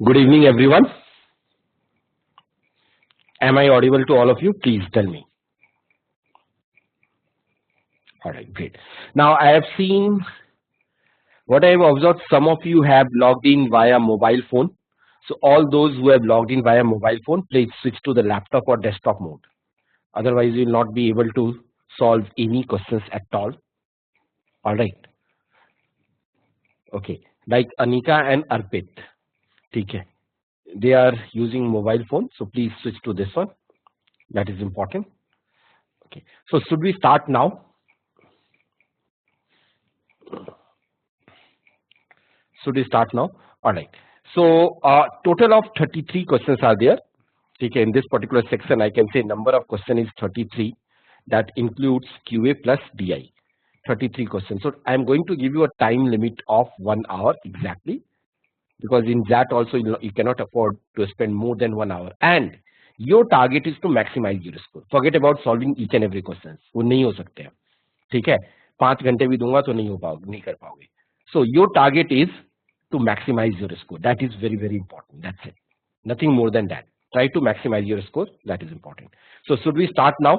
Good evening, everyone. Am I audible to all of you? Please tell me. All right, great. Now, I have seen what I have observed. Some of you have logged in via mobile phone. So, all those who have logged in via mobile phone, please switch to the laptop or desktop mode. Otherwise, you will not be able to solve any questions at all. All right. Okay. Like Anika and Arpit. Okay. They are using mobile phone. So, please switch to this one. That is important. Okay. So, should we start now? Should we start now? All right. So, total of 33 questions are there. Okay, in this particular section, I can say number of questions is 33. That includes QA plus DI. 33 questions. So, I am going to give you a time limit of 1 hour exactly. Because in that also, you cannot afford to spend more than 1 hour. And your target is to maximize your score. Forget about solving each and every question. वो नहीं हो सकते हैं. ठीक है? 5 घंटे भी दूंगा तो नहीं हो पाओगे, नहीं कर पाओगे. So, your target is to maximize your score. That is very, very important. That's it. Nothing more than that. Try to maximize your score. That is important. So, should we start now?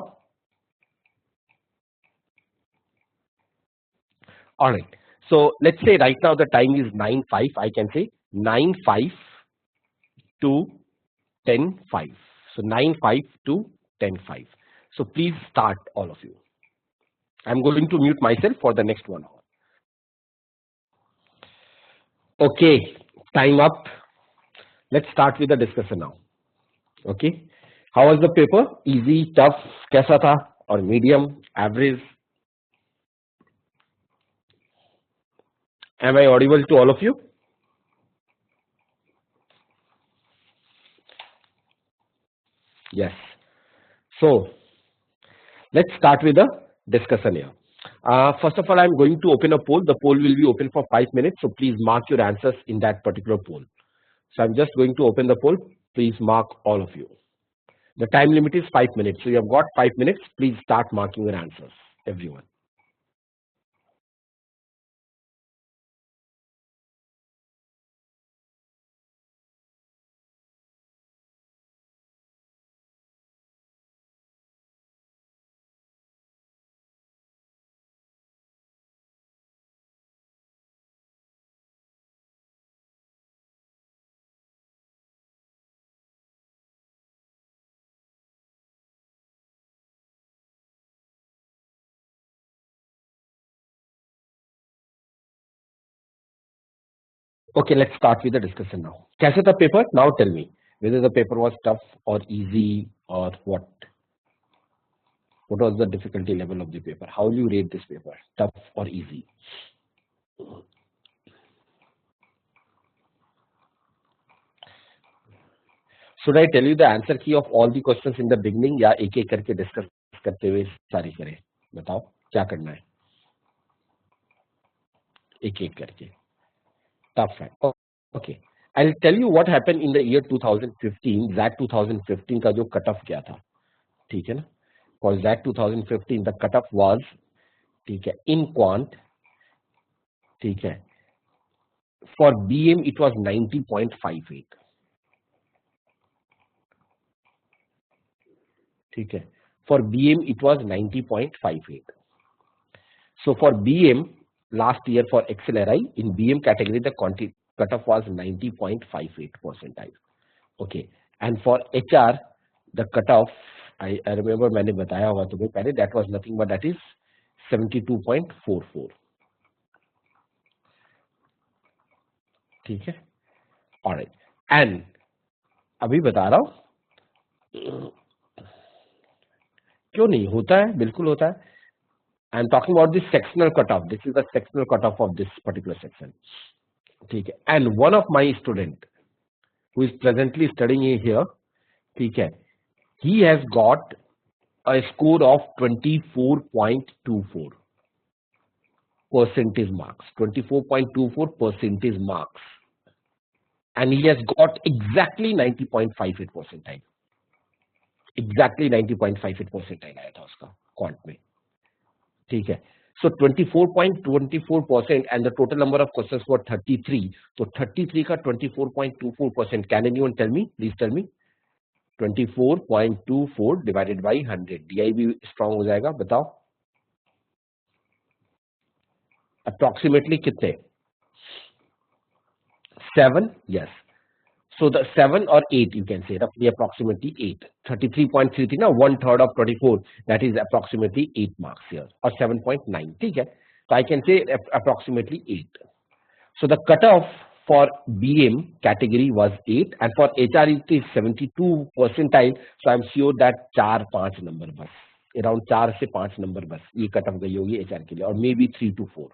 All right. So, let's say right now the time is 9:05. I can say 9:05 to 10:05. So, 9:05 to 10:05. So, please start, all of you. I'm going to mute myself for the next 1 hour. Okay, time up. Let's start with the discussion now. Okay, how was the paper? Easy, tough, कैसा था? Or medium, average? Am I audible to all of you? Yes. So, let's start with the discussion here. First of all, I'm going to open a poll. The poll will be open for 5 minutes. So, please mark your answers in that particular poll. So, I'm just going to open the poll. Please mark all of you. The time limit is 5 minutes. So, you have got 5 minutes. Please start marking your answers, everyone. Okay, let's start with the discussion now. कैसे था paper? Now tell me whether the paper was tough or easy or what. What was the difficulty level of the paper? How will you rate this paper? Tough or easy? Should I tell you the answer key of all the questions in the beginning या एक एक करके discuss करते हुए सारी करें? बताओ क्या करना है? एक एक करके. Tough है. Okay. I'll tell you what happened in the year 2015. XAT 2015 का जो cutoff क्या था? ठीक है ना? For XAT 2015 the cutoff was ठीक है in Quant. ठीक है. For BM it was 90.58. ठीक है. For BM it was 90.58. So for BM last year for XLRI in BM category the cutoff was 90.58 percentile. Okay, and for HR the cutoff I remember मैंने बताया होगा तुम्हें पहले that was nothing but that is 72.44. ठीक है. All right, and अभी बता रहा हूँ क्यों नहीं होता है, बिल्कुल होता है. I am talking about the sectional cutoff. This is the sectional cutoff of this particular section. ठीक है. And one of my student who is presently studying here, ठीक है, he has got a score of 24.24 percentage marks. 24.24 percentage marks, and he has got exactly 90.58 percentile. Exactly 90.58 percentile आया था उसका quant में. ठीक है. So 24.24% and the total number of questions were 33. So 33 का 24.24%. Can anyone tell me? Please tell me. 24.24 divided by 100. DI भी strong हो जाएगा, बताओ. Approximately कितने? 7. Yes. So the 7 or 8 you can say, roughly approximately 8. 33.33 now 1/3 of 24, that is approximately 8 marks here, or 7.9. Okay? So I can say approximately 8. So the cutoff for BM category was 8 and for HR it is 72 percentile. So I'm sure that 4-5 number bus, around 4 से 5 number bus ये cutoff गई होगी HR के लिए, or maybe 3 to 4.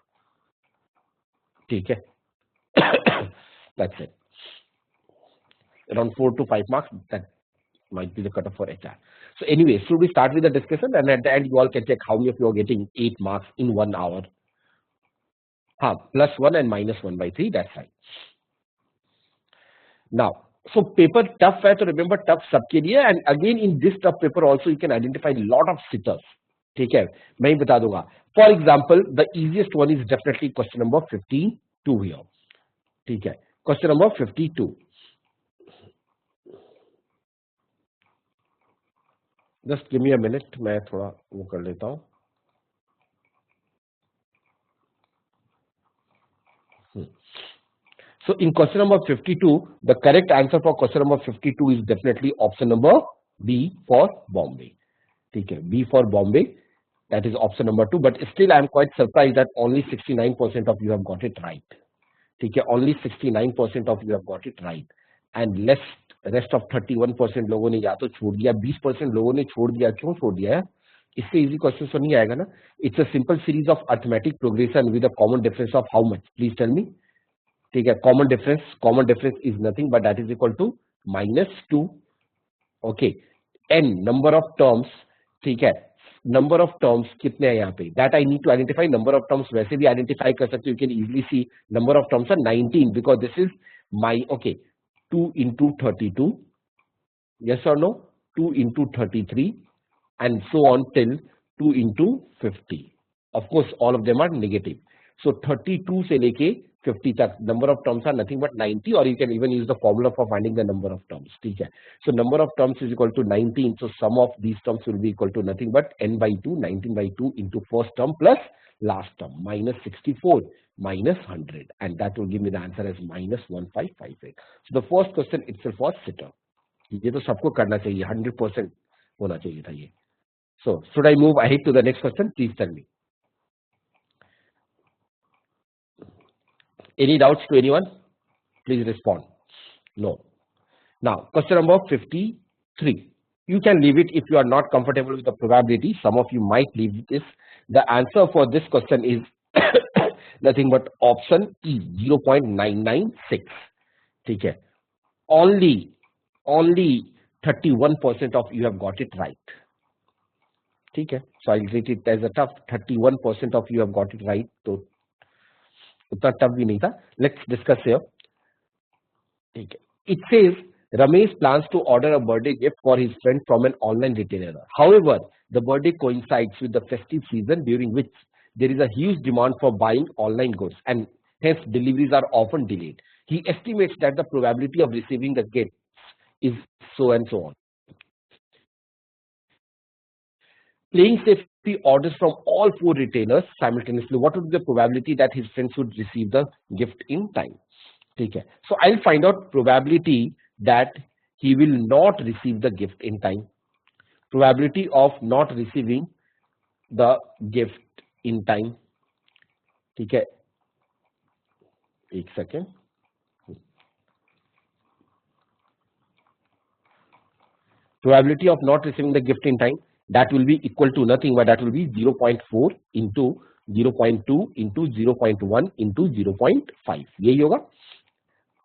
ठीक है? That's it. Around 4 to 5 marks, that might be the cutoff for HR. So anyway, should we start with the discussion, and at the end you all can check how many of you are getting 8 marks in 1 hour. +1 and -1/3, that's right. Now, so paper tough है, तो remember tough सबके लिए, and again in this tough paper also you can identify a lot of sitters. ठीक है, मैं ही बता दूंगा. For example, the easiest one is definitely question number 52 here. ठीक है, question number 52. Just give me a minute, मैं थोड़ा वो कर लेता हूँ. So in question number 52, the correct answer for question number 52 is definitely option number B for Bombay. ठीक है, B for Bombay, that is option number 2. But still I am quite surprised that only 69% of you have got it right. ठीक है, only 69% of you have got it right, and rest of 31% लोगों ने या तो छोड़ दिया, 20% लोगों ने छोड़ दिया. क्यों छोड़ दिया है? इससे इजी क्वेश्चन तो नहीं आएगा ना. It's a simple series of arithmetic progression with a common difference of how much? Please tell me. ठीक है, common difference is nothing but that is equal to -2. Okay, n number of terms. ठीक है, number of terms कितने हैं यहाँ पे, that I need to identify. Number of terms वैसे भी आइडेंटिफाई कर सकते हो, you can easily see number of terms are 19 because this is my. Okay, 2 into 32, yes or no, 2 into 33, and so on till 2 into 50. Of course all of them are negative. So 32 से लेके 50 तक number of terms are nothing but 90, or you can even use the formula for finding the number of terms. ठीक है, so number of terms is equal to 19. So sum of these terms will be equal to nothing but n/2, 19/2 into first term plus last term, -64 -100, and that will give me the answer as -1558. So the first question itself was sitter. ये तो सबको करना चाहिए, 100% होना चाहिए था ये. So should I move ahead to the next question? Please tell me. Any doubts to anyone? Please respond. No. Now question number 53. You can leave it if you are not comfortable with the probability. Some of you might leave this. The answer for this question is nothing but option E, 0.996. ठीक है, only 31% of you have got it right. ठीक है, so I'll treat it as a tough. 31% of you have got it right, तो उतना tough भी नहीं था. Let's discuss here. ठीक है, it says Ramesh plans to order a birthday gift for his friend from an online retailer. However, the birthday coincides with the festive season during which there is a huge demand for buying online goods and hence deliveries are often delayed. He estimates that the probability of receiving the gift is so and so on. Playing safety orders from all 4 retailers simultaneously, what would be the probability that his friends would receive the gift in time? ठीक है, so I'll find out probability that he will not receive the gift in time. Probability of not receiving the gift in time. ठीक है, एक second. Probability of not receiving the gift in time, that will be equal to nothing but that will be 0.4 into 0.2 into 0.1 into 0.5. यही होगा.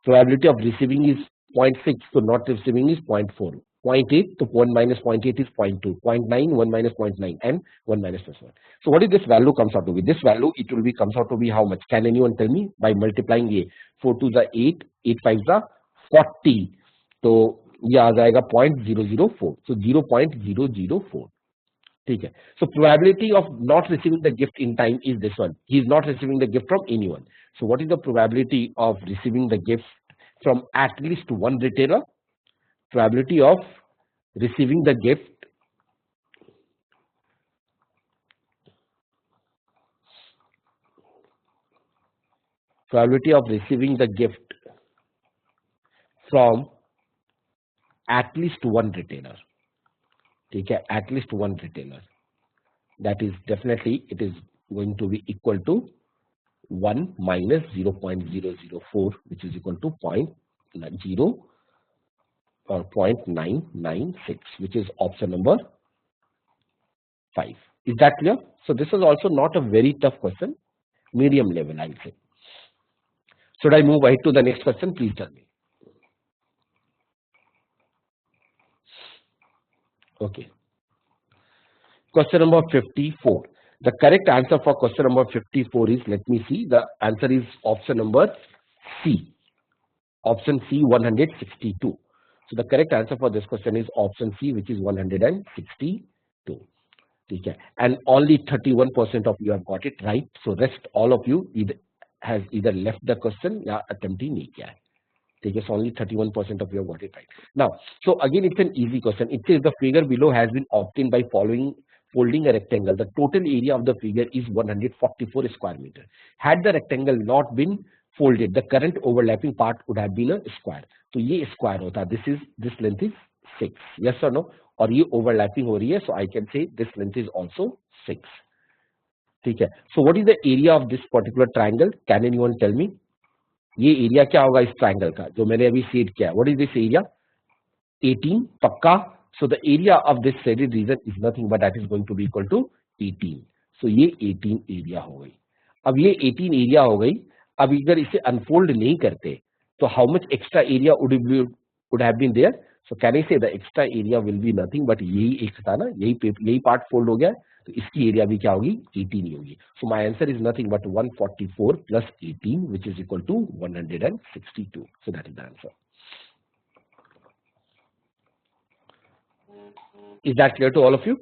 Probability of receiving is 0.6, so not receiving is 0.4. 0.8, so 1 minus 0.8 is 0.2. 0.9, 1 minus 0.9, and 1 minus plus 1. So what is this value comes out to be? This value, it will be comes out to be how much? Can anyone tell me? By multiplying ये 4 to the 8, 8 5 the 40. तो ये आ जाएगा 0.004. So 0.004. ठीक है. So probability of not receiving the gift in time is this one. He is not receiving the gift from anyone. So what is the probability of receiving the gift from at least one retailer? Probability of receiving the gift from at least one retailer. ठीक है, at least one retailer. That is definitely it is going to be equal to 1 minus 0.004, which is equal to 0.0 or 0.996, which is option number 5. Is that clear? So this is also not a very tough question, medium level, I'll say. Should I move ahead to the next question? Please tell me. Okay. Question number 54. The correct answer for question number 54 is, let me see, the answer is option number C. Option C, 162. So the correct answer for this question is option C, which is 162. Okay. And only 31% of you have got it right. So rest all of you has either left the question or attempting nahi kiya hai. Okay, so only 31% of you have got it right. Now, so again, it's an easy question. It says the figure below has been obtained by folding a rectangle. The total area of the figure is 144 square meter. Had the rectangle not been folded, the current overlapping part would have been a square. तो ये square होता. This length is 6. Yes or no? और ये overlapping हो रही है, so I can say this length is also 6. ठीक है. So what is the area of this particular triangle? Can anyone tell me? ये एरिया क्या होगा इस ट्रायंगल का जो मैंने अभी सेड किया? What is this area? 18 पक्का. So the area of this shaded region is nothing but that is going to be equal to 18. So ये 18 एरिया हो गई. अब ये 18 एरिया हो गई. अब अगर इसे अनफोल्ड नहीं करते तो how much extra area would have been there? So can I say the extra area will be nothing but यही एक था ना, यही पार्ट फोल्ड हो गया, तो इसकी एरिया भी क्या होगी? 18 ही होगी. So my answer is nothing but 144 plus 18 which is equal to 162. So that is the answer. Is that clear to all of you?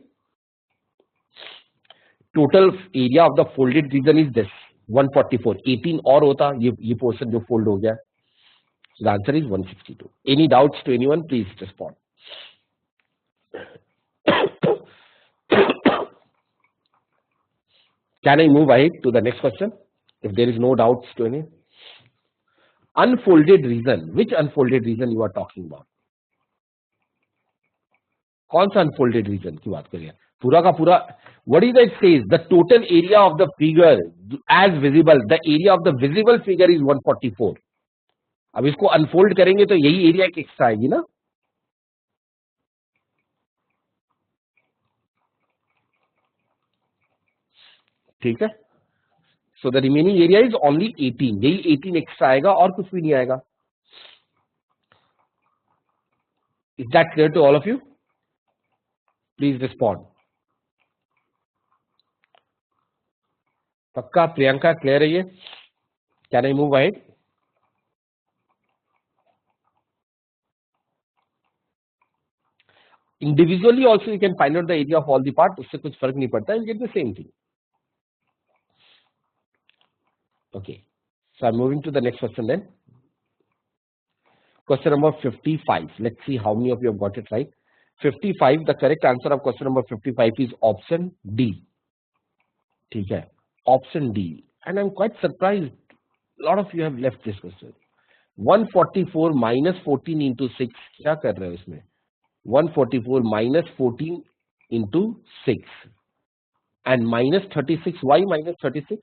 Total area of the folded region is this 144. 18 और होता ये portion जो fold हो गया. So the answer is 162. Any doubts to anyone? Please respond. Can I move ahead to the next question? If there is no doubts to any. Unfolded region. Which unfolded region you are talking about? कौन सा unfolded region की बात कर रहे हैं? पूरा का पूरा. What is it says? The total area of the figure as visible. The area of the visible figure is 144. अब इसको अनफोल्ड करेंगे तो यही एरिया की एक्स्ट्रा आएगी ना. ठीक है. So the remaining area is only 18. यही 18 एक्स्ट्रा आएगा और कुछ भी नहीं आएगा. Is that clear to all of you? Please respond. पक्का प्रियंका क्लियर है ये? Can I move ahead? Individually also you can find out the area of all the part. उससे कुछ फर्क नहीं पड़ता. You get the same thing. Okay. So I'm moving to the next question then. Question number 55. Let's see how many of you have got it right. 55. The correct answer of question number 55 is option D. ठीक है. Option D. And I'm quite surprised. A lot of you have left this question. 144 minus 14 into 6. क्या कर रहे हो इसमें? 144 minus 14 into 6. And minus 36. Why minus 36?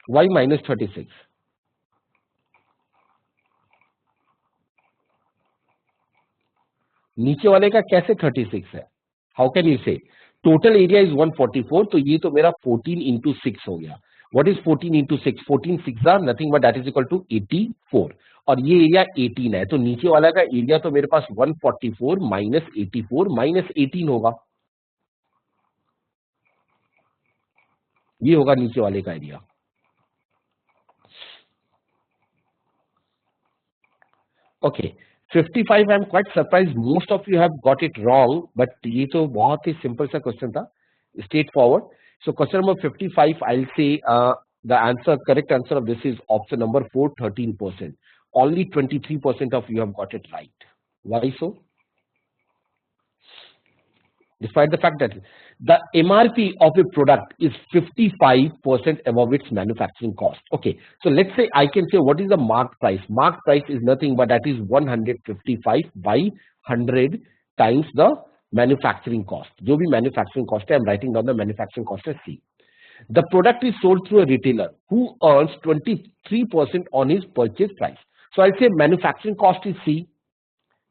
Why minus 36? नीचे वाले का कैसे 36 है? How can you say? Total area is 144, तो ये तो मेरा 14 into 6 हो गया. What is 14 into 6? 14 6 are nothing but that is equal to 84. और ये एरिया 18 है, तो नीचे वाला का एरिया तो मेरे पास 144 minus 84 minus 18 होगा. ये होगा नीचे वाले का area. Okay 55 I am quite surprise most of you have got it wrong, but ये तो बहुत ही सिंपल सा क्वेश्चन था, straight forward. So question number 55, I will से the answer, correct answer of this is option number 4, 13%. Only 23% of you have got it right. Why so? Despite the fact that the MRP of a product is 55% above its manufacturing cost. Okay, so let's say I can say what is the mark price? Mark price is nothing but that is 155 by 100 times the manufacturing cost. जो भी manufacturing cost है, I'm writing down the manufacturing cost as C. The product is sold through a retailer who earns 23% on his purchase price. So I'll say manufacturing cost is C,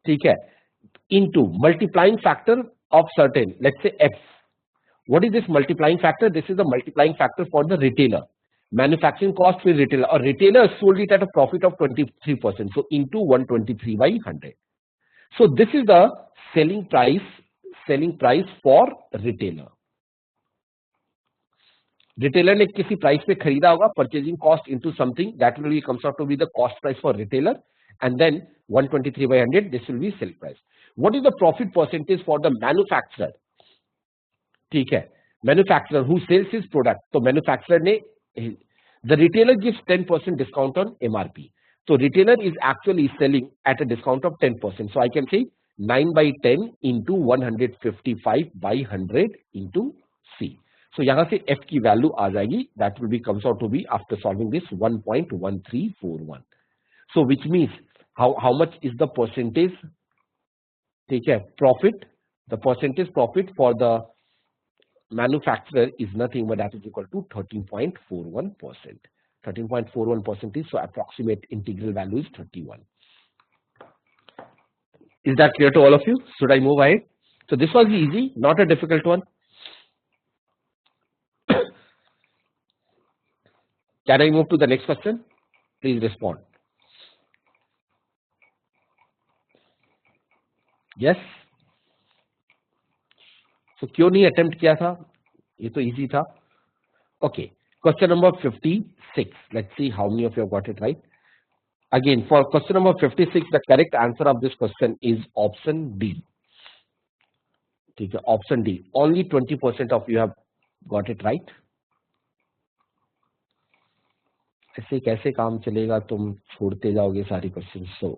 ठीक है, into multiplying factor of certain, let's say F. What is this multiplying factor? This is the multiplying factor for the retailer. Manufacturing cost for retailer, or retailer sold it at a profit of 23%. So into 123 by 100. So this is the selling price for retailer. Retailer ने किसी price पे खरीदा होगा, purchasing cost into something that will be comes out to be the cost price for retailer, and then 123 by 100, this will be sell price. What is the profit percentage for the manufacturer? ठीक है, manufacturer who sells his product. तो manufacturer ने, the retailer gives 10% discount on MRP. So retailer is actually selling at a discount of 10%. So I can say 9 by 10 into 155 by 100 into C. So यहाँ से F की value आ जाएगी, that will be comes out to be after solving this 1.1341. So which means how much is the percentage? ठीक है, profit, the percentage profit for the manufacturer is nothing but that is equal to 13.41%. 13.41% is, so approximate integral value is 31. Is that clear to all of you? Should I move ahead? So this was easy, not a difficult one. Can I move to the next question? Please respond. Yes? So क्यों नहीं attempt किया था? ये तो easy था. Okay. Question number 56. Let's see how many of you have got it right. Again, for question number 56, the correct answer of this question is option D. ठीक है, option D. Only 20% of you have got it right. ऐसे कैसे काम चलेगा, तुम छोड़ते जाओगे सारी questions. So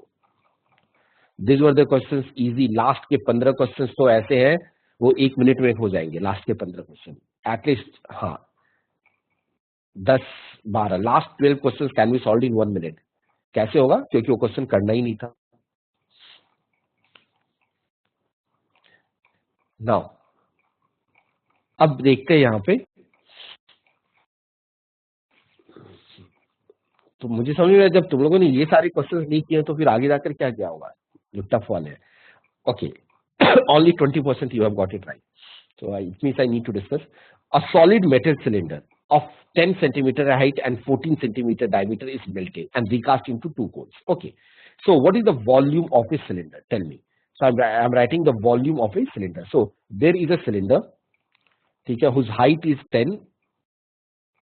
these were the questions easy. Last के 15 क्वेश्चंस तो ऐसे हैं वो 1 मिनट में हो जाएंगे. लास्ट के 15 क्वेश्चन एटलीस्ट, हाँ 10-12. Last 12 questions can be solve in 1 minute. कैसे होगा? क्योंकि वो क्वेश्चन करना ही नहीं था. नाउ अब देखते हैं यहाँ पे. तो मुझे समझ में, जब तुम लोगों ने ये सारे क्वेश्चंस नहीं किए तो फिर आगे जाकर क्या क्या होगा जो टफ वाले हैं. Okay, only 20% you have got it right. So it means I need to discuss. A solid metal cylinder of 10 centimeter height and 14 centimeter diameter is melted and recast into two cones. Okay. So what is the volume of a cylinder? Tell me. So I'm writing the volume of a cylinder. So there is a cylinder, okay, whose height is 10.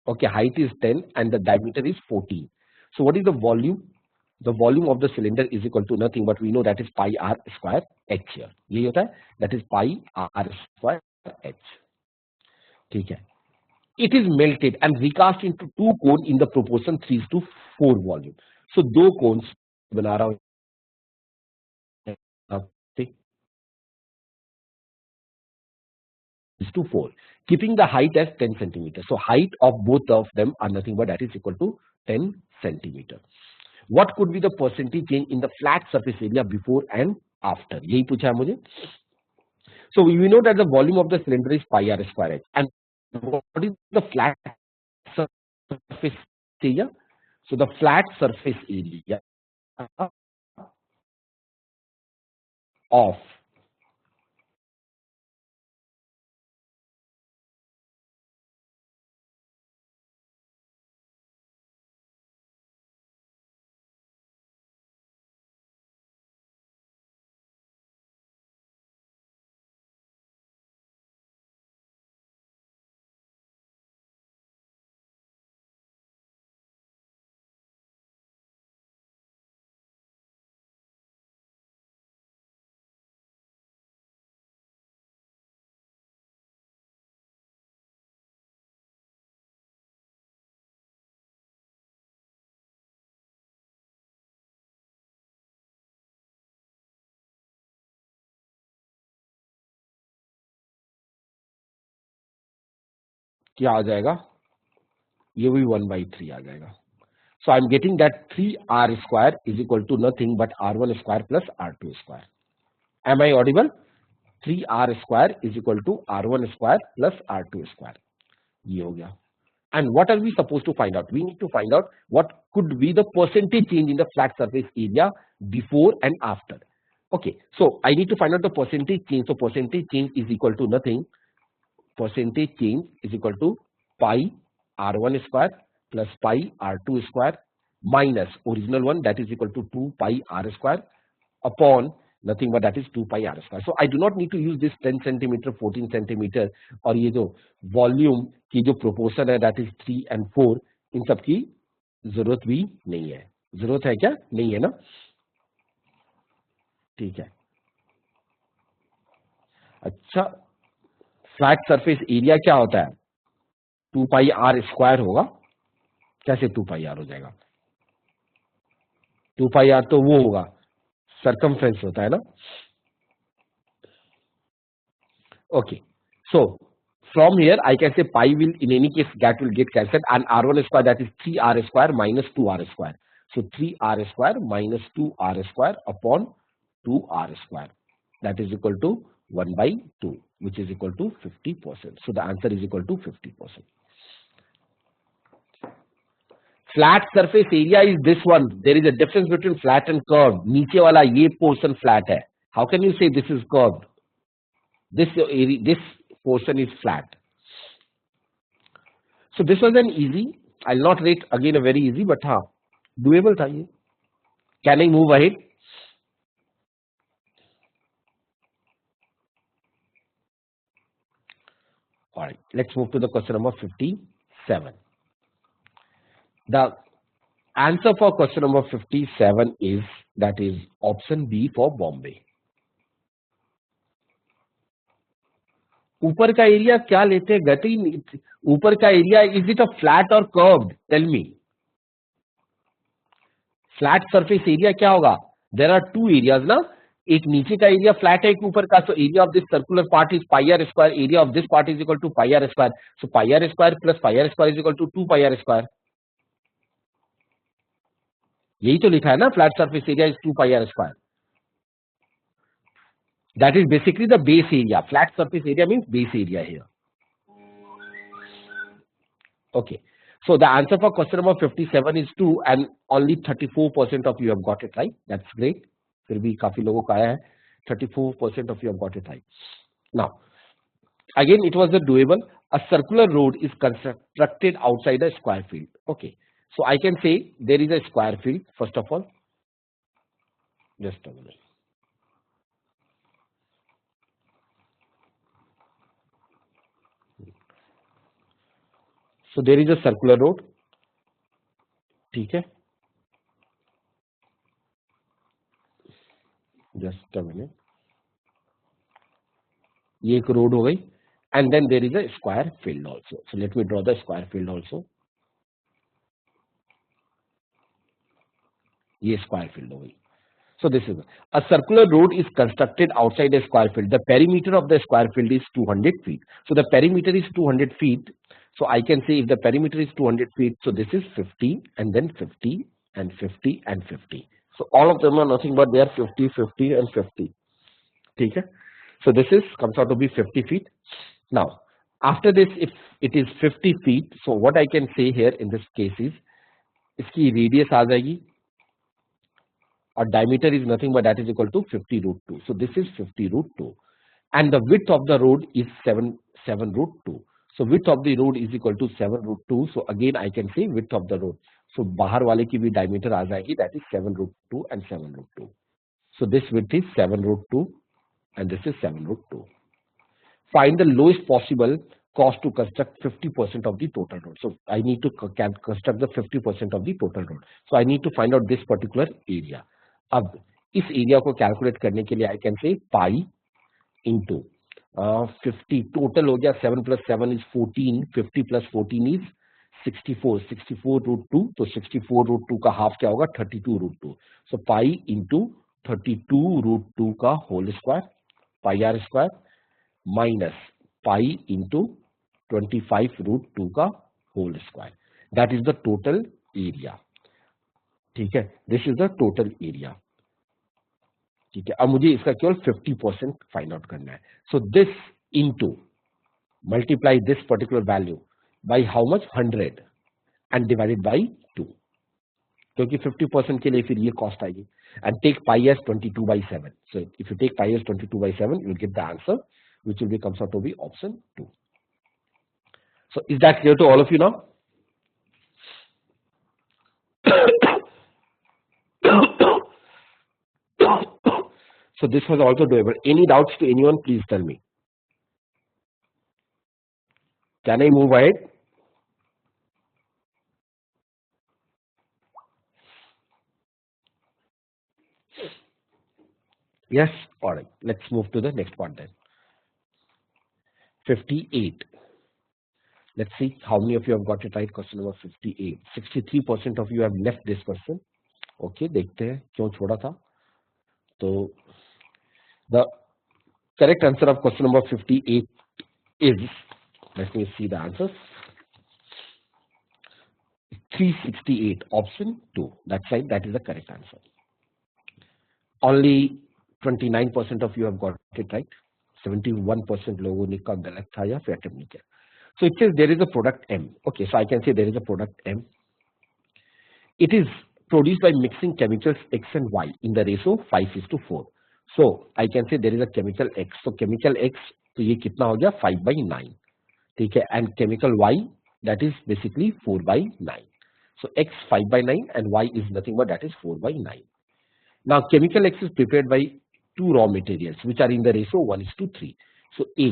Okay, height is 10 and the diameter is 14. So what is the volume? The volume of the cylinder is equal to nothing but we know that is pi r square h here. यही होता है, that is pi r square h. ठीक है. It is melted and recast into two cones in the proportion 3:4 volume. So दो cones बना रहा हूँ 3:4, keeping the height as 10 centimeter. So height of both of them are nothing but that is equal to 10 centimeter. What could be the percentage change in the flat surface area before and after? यही पूछा है मुझे. So we know that the volume of the cylinder is pi r square h. And what is the flat surface area? So the flat surface area of क्या आ जाएगा, ये भी 1/3 आ जाएगा. So I'm getting that 3r square is equal to nothing but r1 square plus r2 square. Am I audible? 3r square is equal to r1 square plus r2 square. ये हो गया. And what are we supposed to find out? We need to find out what could be the percentage change in the flat surface area before and after. Okay, so I need to find out the percentage change. So percentage change is equal to nothing. Percentage change is equal to pi r1 square plus pi r2 square minus original one, that is equal to 2 pi r square upon nothing but that is 2 pi r square. So I do not need to use this 10 centimeter, 14 centimeter और ये जो volume की जो proportion है that is 3 and 4, इन सब की जरूरत भी नहीं है. जरूरत है क्या? नहीं है ना. ठीक है. अच्छा, फ्लैट सरफेस एरिया क्या होता है? 2 पाई आर स्क्वायर होगा. कैसे 2 पाई आर हो जाएगा? 2 पाई आर तो वो होगा, सर्कमफ्रेंस होता है ना. Okay, so from here I can say pi will in any case that will get cancelled and r1 square that is 3r square minus 2r square. So 3r square minus 2r square upon 2r square, that is equal to 1/2, which is equal to 50%. So the answer is equal to 50%. Flat surface area is this one. There is a difference between flat and curved. नीचे वाला ये portion flat है. How can you say this is curved? This area, this portion is flat. So this was an easy. I'll not rate again a very easy, but हाँ, doable था ये. Can I move ahead? All right, let's move to the question number 57. The answer for question number 57 is, that is option B for Bombay. ऊपर का area क्या लेते हैं? गति. ऊपर का area is it a flat और curved? Tell me. Flat surface area क्या होगा? देयर आर टू एरियाज ना. एक नीचे का एरिया फ्लैट है, एक ऊपर का. So area of this circular part is pi are square. Area of this part is equal to pi are square. So pi are square plus pi are square is equal to 2 pi are square. यही तो लिखा है ना, flat surface area is 2 pi are square. That is basically the base area. Flat surface area means base area here. Okay. So the answer for question number 57 is 2 and only 34% of you have got it right. That's great. फिर भी काफी लोगों का आया है. 34% of you have got it right. Now, again it was a doable. A circular road is constructed outside a square field. Okay. So I can say there is a square field first of all. Just a minute. So there is a circular road. ठीक है. Just a minute. ये एक road हो गई. And then there is a square field also. So let me draw the square field also. ये square field हो गई. So this is a circular road is constructed outside a square field. The perimeter of the square field is 200 feet. So the perimeter is 200 feet. So I can say if the perimeter is 200 feet, so this is 50 and then 50 and 50 and 50. So all of them are nothing but they are 50, 50 and 50. Okay? So this is comes out to be 50 feet. Now, after this, if it is 50 feet, so what I can say here in this case is, इसकी radius आ जाएगी. Our diameter is nothing but that is equal to 50 root 2. So this is 50 root 2. And the width of the road is 7 root 2. So width of the road is equal to 7 root 2. So again I can say width of the road. So बाहर वाले की भी diameter आ जाएगी, that is 7 root 2 and 7 root 2. So this width is 7 root 2 and this is 7 root 2. Find the lowest possible cost to construct 50% of the total road. So I need to construct the 50% of the total road. So I need to find out this particular area. अब इस area को calculate करने के लिए आई can से pi into 50 total हो गया. 7 + 7 is 14. 50 + 14 is 64. 64 root 2. तो 64 root 2 का हाफ क्या होगा? 32 root 2. So pi into 32 root 2 का whole square pi are square minus pi into 25 root 2 का whole square, that is the total area. ठीक है, this is the total area. ठीक है, अब मुझे इसका केवल 50% फाइंड आउट करना है। So this into multiply this particular value by how much 100 and divided by 2, क्योंकि 50% के लिए फिर ये कॉस्ट आएगी। And take pi as 22/7। So if you take pi as 22/7 you will get the answer which will be comes out to be option 2. So is that clear to all of you now? So this was also doable. Any doubts to anyone, please tell me. Can I move ahead? Yes? Alright, let's move to the next one then. 58. Let's see how many of you have got it right. Question number 58. 63% of you have left this question. Okay, देखते हैं क्यों छोड़ा था। तो the correct answer of question number 58 is, let me see the answers, 368, option 2. That's right, that is the correct answer. Only 29% of you have got it right. 71% लोगों ने का गलत था या फिर अटेम्प्ट नहीं किया। So it says there is a product M. Okay, so I can say there is a product M. It is produced by mixing chemicals X and Y in the ratio 5:4. So I can say there is a chemical X. So chemical X, तो ये कितना हो गया 5/9. ठीक है, and chemical Y, that is basically 4/9. So X 5/9 and Y is nothing but that is 4/9. Now chemical X is prepared by two raw materials which are in the ratio 1:3. So A,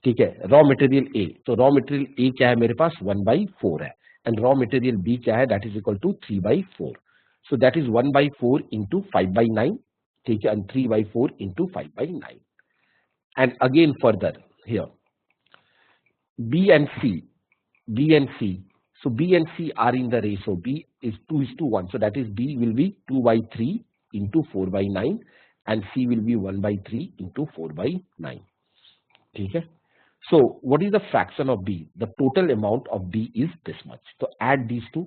ठीक है, raw material A, तो raw material A क्या है मेरे पास 1/4 है, and raw material B क्या है that is equal to 3/4. So that is 1/4 into 5/9, ठीक है, and 3/4 into 5/9. And again further here B and C, so B and C are in the ratio B is 2:1, so that is B will be 2/3 into 4/9 and C will be 1/3 into 4/9. ठीक है, so what is the fraction of B? The total amount of B is this much. So add these two.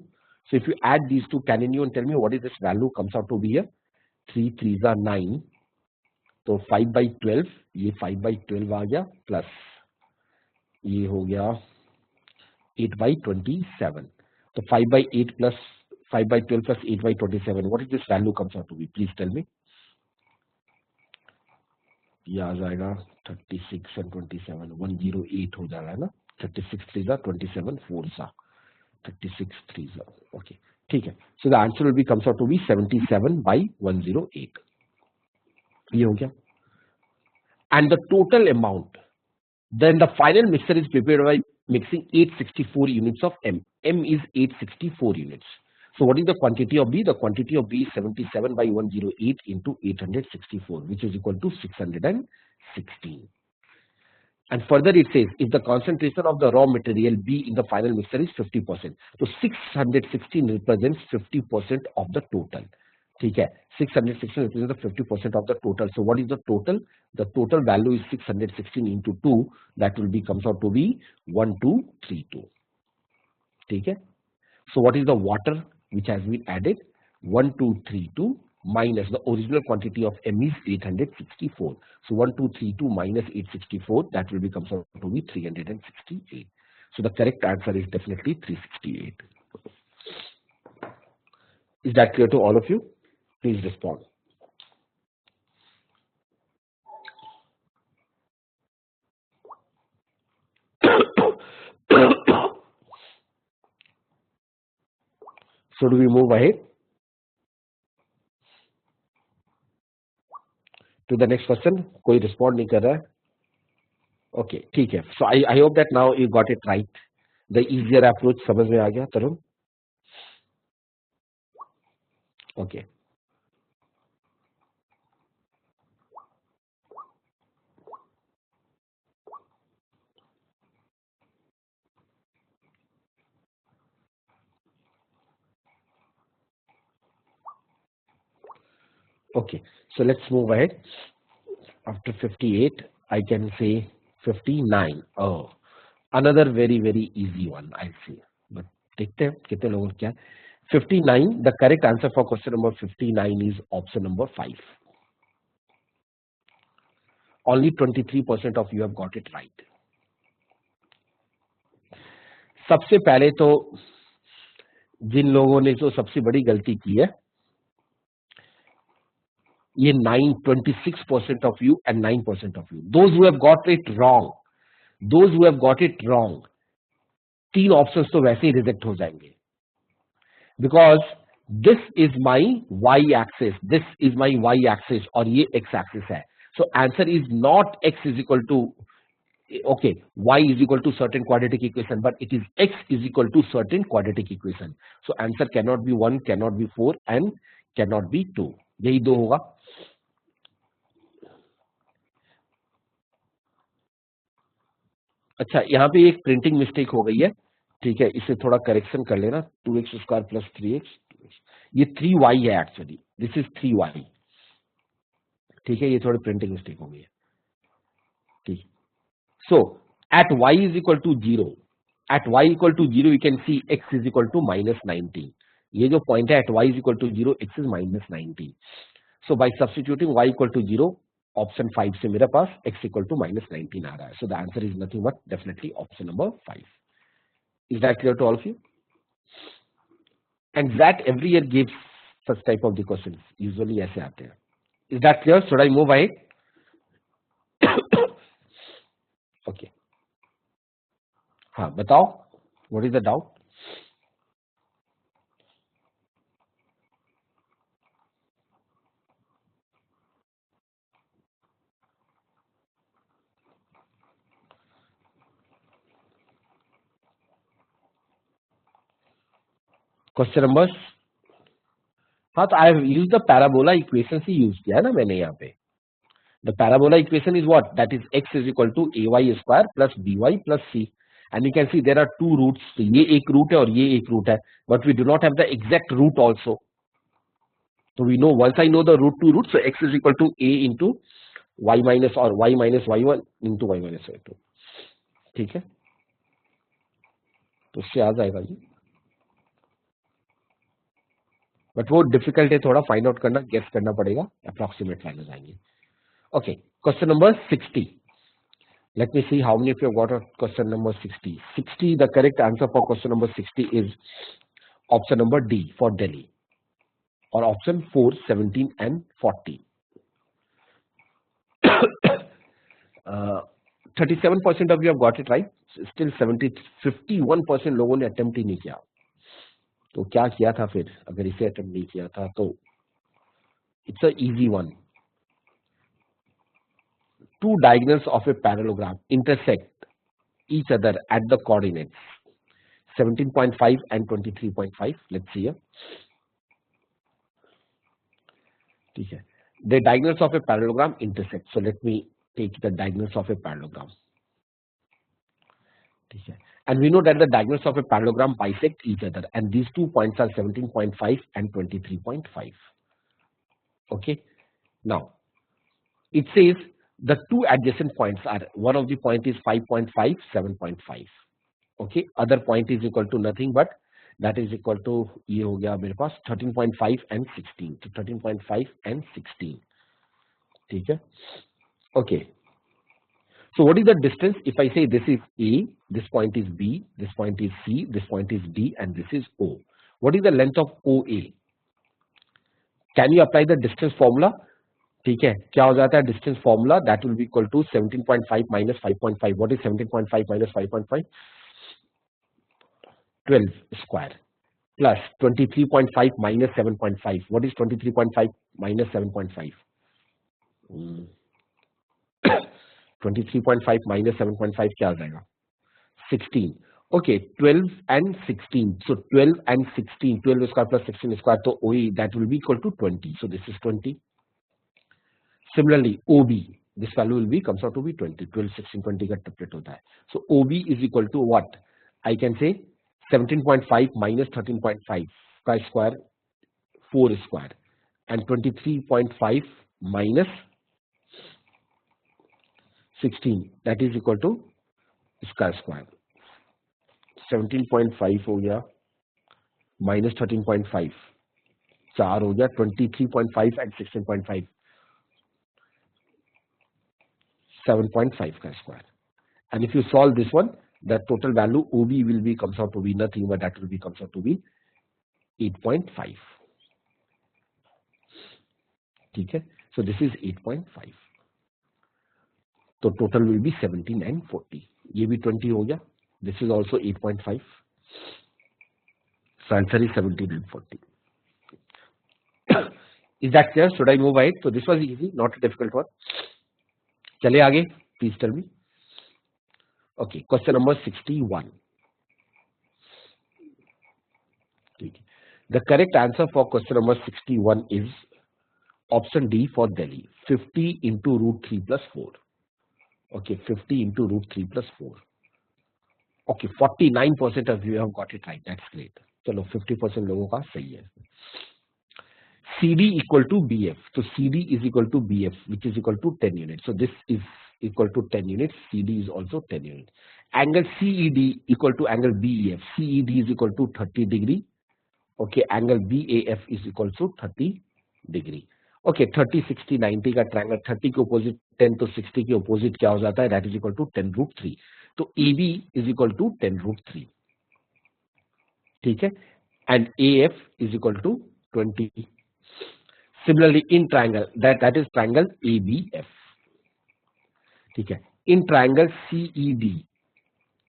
So if you add these two, can anyone tell me what is this value comes out to be here? 3 3s are 9, तो 5/12, ये 5/12 आ गया, plus ये हो गया 8/27. तो 5/8 plus 5/12 plus 8/27. What is this value comes out to be? Please tell me. ये आ जाएगा 36 and 27, 108 हो जाएगा ना, 36 3s are 27 4s are 36 3s are. Okay, ठीक है. So the answer will be comes out to be 77/108. ये हो गया. And the total amount, then the final mixture is prepared by mixing 864 units of M. M is 864 units. So what is the quantity of B? The quantity of B is 77/108 into 864, which is equal to 616. And further it says, if the concentration of the raw material B in the final mixture is 50%, so 616 represents 50% of the total. ठीक है, 616 represents the 50% of the total. So what is the total? The total value is 616 into 2. That will be comes out to be 1232. ठीक है. So what is the water which has been added? 1232 minus the original quantity of M is 864. So 1232 minus 864, that will be comes out to be 368. So the correct answer is definitely 368. Is that clear to all of you? Please respond. So do we move ahead to the next question? कोई respond नहीं कर रहा है. Okay, ठीक है. So I hope that now you got it right. The easier approach समझ में आ गया तरुण? Okay. Okay, so let's move ahead. After 58, I can say 59. Oh, another very easy one I see, but देखते हैं कितने लोगों को क्या है। 59, the correct answer for question number 59 is option number 5. Only 23% of you have got it right. सबसे पहले तो जिन लोगों ने जो सबसे बड़ी गलती की है, ये 26% of you and 9% of you. Those who have got it wrong, तीन ऑप्शंस तो वैसे ही रिजेक्ट हो जाएंगे, because this is my Y axis, और ये एक्स एक्सिस है. So answer is not X is equal to y is equal to certain quadratic equation, but it is x is equal to certain quadratic equation. So answer cannot be 1, cannot be 4 and cannot be 2. यही दो होगा. अच्छा, यहाँ पे एक printing mistake हो गई है, ठीक है, इसे थोड़ा करेक्शन कर लेना. 2x स्क्वायर प्लस 3x, ये 3y है एक्चुअली, दिस इज 3y. ठीक है, ये थोड़ी प्रिंटिंग मिस्टेक हो गई है. ठीक. So at y is equal to 0, you can see x is equal to minus 19. ये जो पॉइंट है at y is equal to 0, x is minus 19. So by substituting y equal to 0, option 5 से मेरे पास x equal to minus 19 आ रहा है. So the answer is nothing but definitely option number 5. Is that clear to all of you? And that every year gives such type of the questions. Usually ऐसे आते हैं. Is that clear? Should I move ahead? Okay. हाँ, बताओ, what is the doubt? Question number, हाँ, तो I have used the parabola equation से use किया है ना मैंने यहाँ पे. The parabola equation is what, that is x is equal to ay square plus by plus c, and you can see there are two roots. ये एक root है और ये एक रूट है, but we do not have the exact root also. तो we know, once I know the root two root, so x is equal to a into y minus और y minus y1 into y minus y2. ठीक है, तो उससे आ जाएगा ये, but वो difficult है थोड़ा फाइंड आउट करना, गेस करना पड़ेगा, अप्रॉक्सीमेट वैल्यूज आएंगे. Okay, question number 60. Let me see how many of you have got a question number 60. 60, the correct answer for question number 60 is option number D for Delhi, or option 4, 17 and 40. 37% of you have got it right. Still 51% लोगों ने attempt ही नहीं किया. तो क्या किया था फिर अगर इसे attempt नहीं किया था तो? It's a easy one. Two diagonals of a parallelogram intersect each other at the coordinates 17.5 and 23.5. Let's see here. ठीक है, the diagonals of a parallelogram intersect. So let me take the diagonals of a parallelogram. ठीक है, and we know that the diagonals of a parallelogram bisect each other, and these 2 points are 17.5 and 23.5. Okay, now it says the two adjacent points are, one of the point is 5.5, 7.5. Okay, other point is equal to nothing but that is equal to, ये हो गया मेरे पास 13.5 and 16. तो 13.5 and 16. ठीक है, okay. So what is the distance? If I say this is A, this point is B, this point is C, this point is D, and this is O. What is the length of OA? Can you apply the distance formula? ठीक है, क्या हो जाता है distance formula, that will be equal to 17.5 minus 5.5. What is 17.5 minus 5.5? 12 square plus 23.5 minus 7.5. What is 23.5 minus 7.5? 23.5 minus 7.5 क्या आ जाएगा? 16. Okay, 12 and 16. So 12 and 16, 12 square plus 16 square, so OE, that will be equal to 20. So this is 20. Similarly, OB, this value will be, comes out to be 20. 12, 16, 20 का triplet होता है. So OB is equal to what? I can say 17.5 minus 13.5 का square, 4 square, and 23.5 minus 16, that is equal to square. 17.5 हो गया minus 13.5 4 हो गया 23.5 and 16.5 7.5 का square and if you solve this one the total value OB will be comes out to be nothing but that will be comes out to be 8.5 ठीक है so this is 8.5 तो total will be 17 and 40 ये भी 20 हो गया this is also 8.5 so answer is 17 and 40 is that clear should I move ahead so this was easy not a difficult one चले आगे please tell me okay question number 61 the correct answer for question number 61 is option D for Delhi 50 into root 3 plus 4 okay 50 into root 3 plus 4 okay 49% of you have got it right that's great चलो 50% लोगों का सही है CD equal to BF so CD is equal to BF which is equal to 10 units so this is equal to 10 units CD is also 10 units angle CED equal to angle BEF CED is equal to 30 degree okay angle BAF is equal to 30 degree okay 30 60 90 का triangle 30 के opposite 10 तो 60 के opposite क्या हो जाता है that is equal to 10 root 3 तो AB is equal to 10 root 3 ठीक है and AF is equal to 20 similarly in triangle that is triangle ABF ठीक है in triangle CED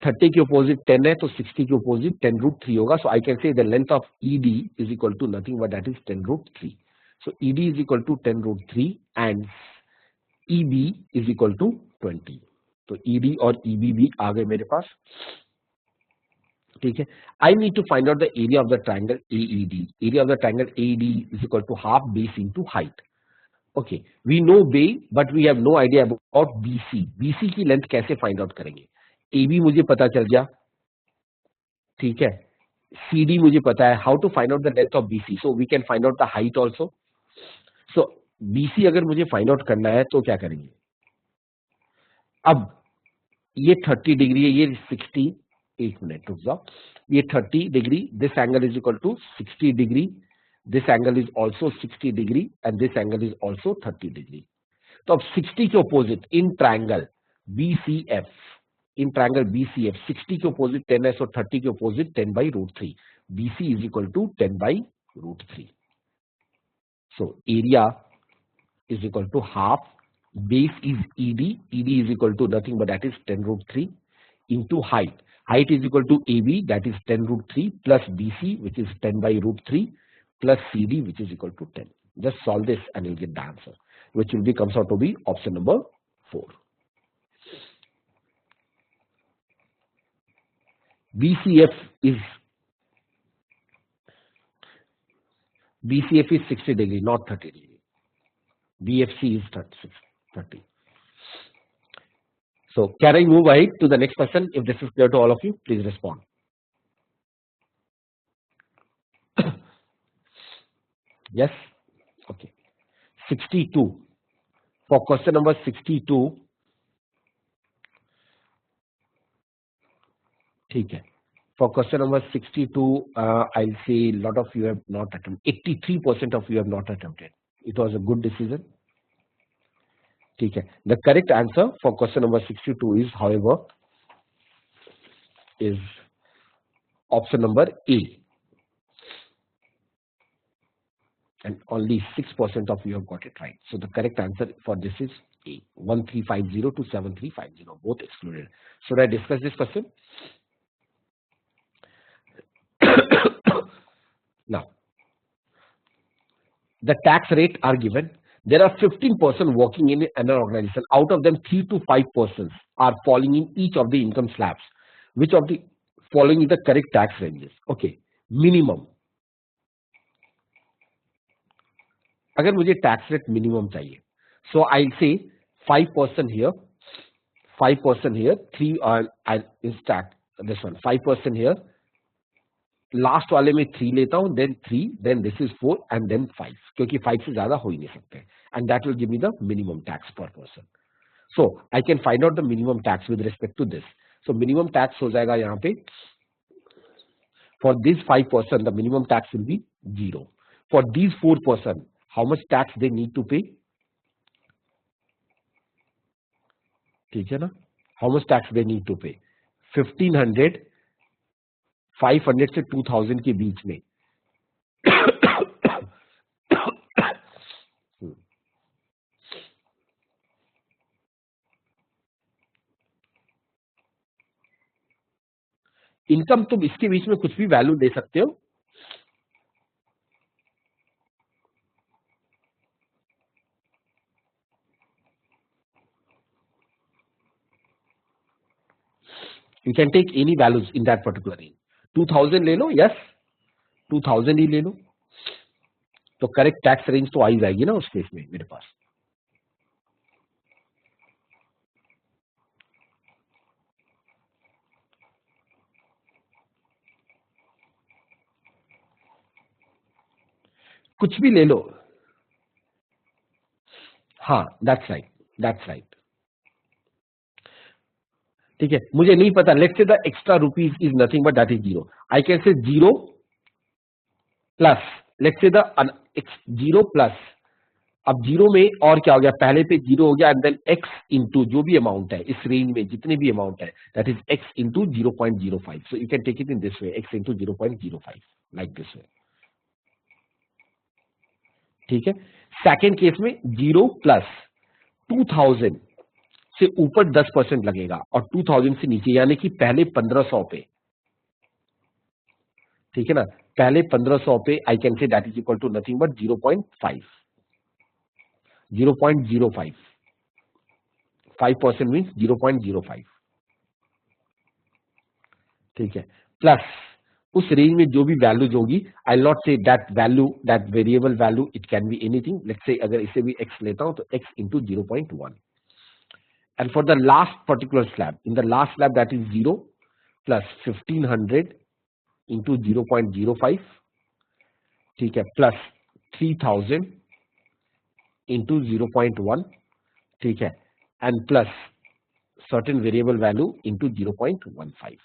30 के opposite 10 है तो 60 के opposite 10 root 3 होगा so I can say the length of ED is equal to nothing but that is 10 root 3 so ED is equal to 10 root 3 and EB is equal to 20 तो ED और EB भी आ गए मेरे पास ठीक है I need to find out the area of the triangle AED area of the triangle AED is equal to half base into height okay we know base but we have no idea about BC की length कैसे find out करेंगे AB मुझे पता चल गया ठीक है CD मुझे पता है how to find out the length of BC so we can find out the height also so BC अगर मुझे फाइंड आउट करना है तो क्या करेंगे अब ये 30 डिग्री है ये 60 एक मिनट रुक जाओ ये 30 degree this angle is equal to 60 degree this angle is also 60 degree and this angle is also 30 degree तो अब 60 के ऑपोजिट इन ट्रायंगल BCF 60 के ऑपोजिट 10 है सो 30 के opposite 10 by root 3 BC is equal to 10 by root 3 so area is equal to half base is ED is equal to nothing but that is 10 root 3 into height is equal to AB that is 10 root 3 plus BC which is 10 by root 3 plus CD which is equal to 10 just solve this and you'll get the answer which will be comes out to be option number 4 BCF is 60 degree not 30 degree BFC is 30. So can I move ahead to the next question? If this is clear to all of you, please respond. Yes? Okay. 62. For question number 62. ठीक है. For question number 62, I'll say a lot of you have not attempted. 83% of you have not attempted. It was a good decision. ठीक है. The correct answer for question number 62 is, however, is option number A. And only 6% of you have got it right. So the correct answer for this is A. 1350 to 7350, both excluded. Should I discuss this question? Now, the tax rate are given. There are 15 persons working in an organization. Out of them, 3 to 5 persons are falling in each of the income slabs. Which of the following is the correct tax ranges? Okay, minimum. अगर मुझे tax rate minimum चाहिए, so I'll say 5% here, 5% here, 3 I'll stack this one, 5% here. Last वाले में 3 लेता हूं then 3 then this is 4 and then 5 क्योंकि 5 से ज्यादा हो ही नहीं सकते and that will give me the minimum tax per person so I can find out the minimum tax with respect to this so minimum tax हो जाएगा यहाँ पे For these 5%, the minimum tax will be 0. For these 4%, how much tax they need to pay? ठीक है ना? How much tax they need to pay? 1500, 500 से 2000 के बीच में. इनकम तुम इसके बीच में कुछ भी वैल्यू दे सकते हो. You can take any values in that particular range. 2000 ले लो, yes, 2000 ही ले लो, तो करेक्ट टैक्स रेंज तो आ ही जाएगी ना उस केस में मेरे पास. कुछ भी ले लो. हाँ, दैट्स राइट. ठीक है, मुझे नहीं पता. Let's say the extra rupees is nothing but that is 0. I can से 0 plus, let's say the 0 plus. अब 0 में और क्या हो गया? पहले पे 0 हो गया, एंड देन x इंटू जो भी अमाउंट है इस रेंज में, जितने भी अमाउंट है, that is x into 0.05. So you can take it in this way, x into 0.05, like this way. ठीक है. सेकेंड केस में 0 प्लस 2000 से ऊपर 10% लगेगा और 2000 से नीचे, यानी कि पहले 1500 पे. ठीक है ना? पहले 1500 पे I can say that is equal to nothing but 0.5. 0.05. 5% means 0.05. ठीक है. प्लस उस रेंज में जो भी वैल्यूज होगी, I not say that value, that variable value, it can be anything. Let's say अगर इसे भी x लेता हूं तो x into 0.1. And for the last particular slab, in the last slab that is 0 plus 1500 into 0.05, ठीक है, plus 3000 into 0.1, ठीक है, and plus certain variable value into 0.15.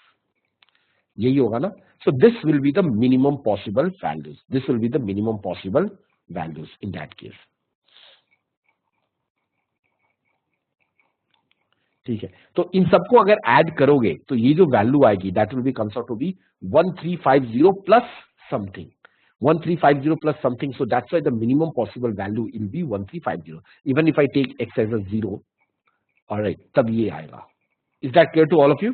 यही होगा ना? So this will be the minimum possible values. This will be the minimum possible values in that case. ठीक है. तो इन सबको अगर ऐड करोगे तो ये जो वैल्यू आएगी that will be comes out to be 1350 plus something. 1350 plus something, so that's why the minimum possible value will be 1350. Even if I take x as a 0, all right, तब ये आएगा. Is that clear to all of you?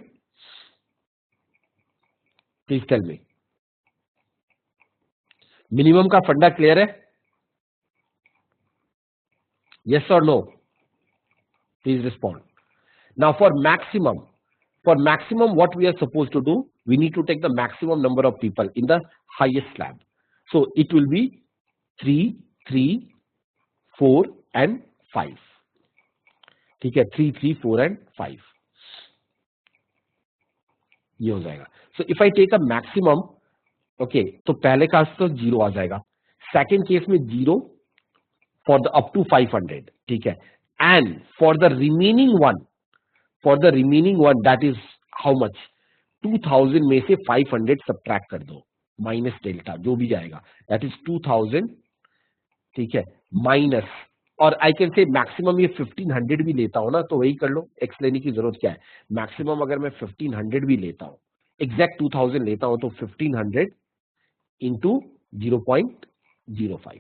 Please tell me. Minimum का फंडा clear है? Yes or no? Please respond. Now for maximum what we are supposed to do, we need to take the maximum number of people in the highest slab. So it will be 3, 3, 4 and 5. ठीक है, 3, 3, 4 and 5 ये हो जाएगा. So if I take a maximum, okay, तो पहले का तो 0 आ जाएगा. सेकेंड केस में 0 for the up to 500. ठीक है. And for the remaining one that is how much? 2000 में से 500 सब्ट्रैक्ट कर दो, माइनस डेल्टा जो भी जाएगा, दैट इज 2000. ठीक है, माइनस, और आई कैन से मैक्सिमम ये 1500 भी लेता हूं ना तो वही कर लो. एक्स लेने की जरूरत क्या है? मैक्सिमम अगर मैं 1500 भी लेता हूं, एग्जैक्ट 2000 लेता हूं तो 1500 इंटू 0.05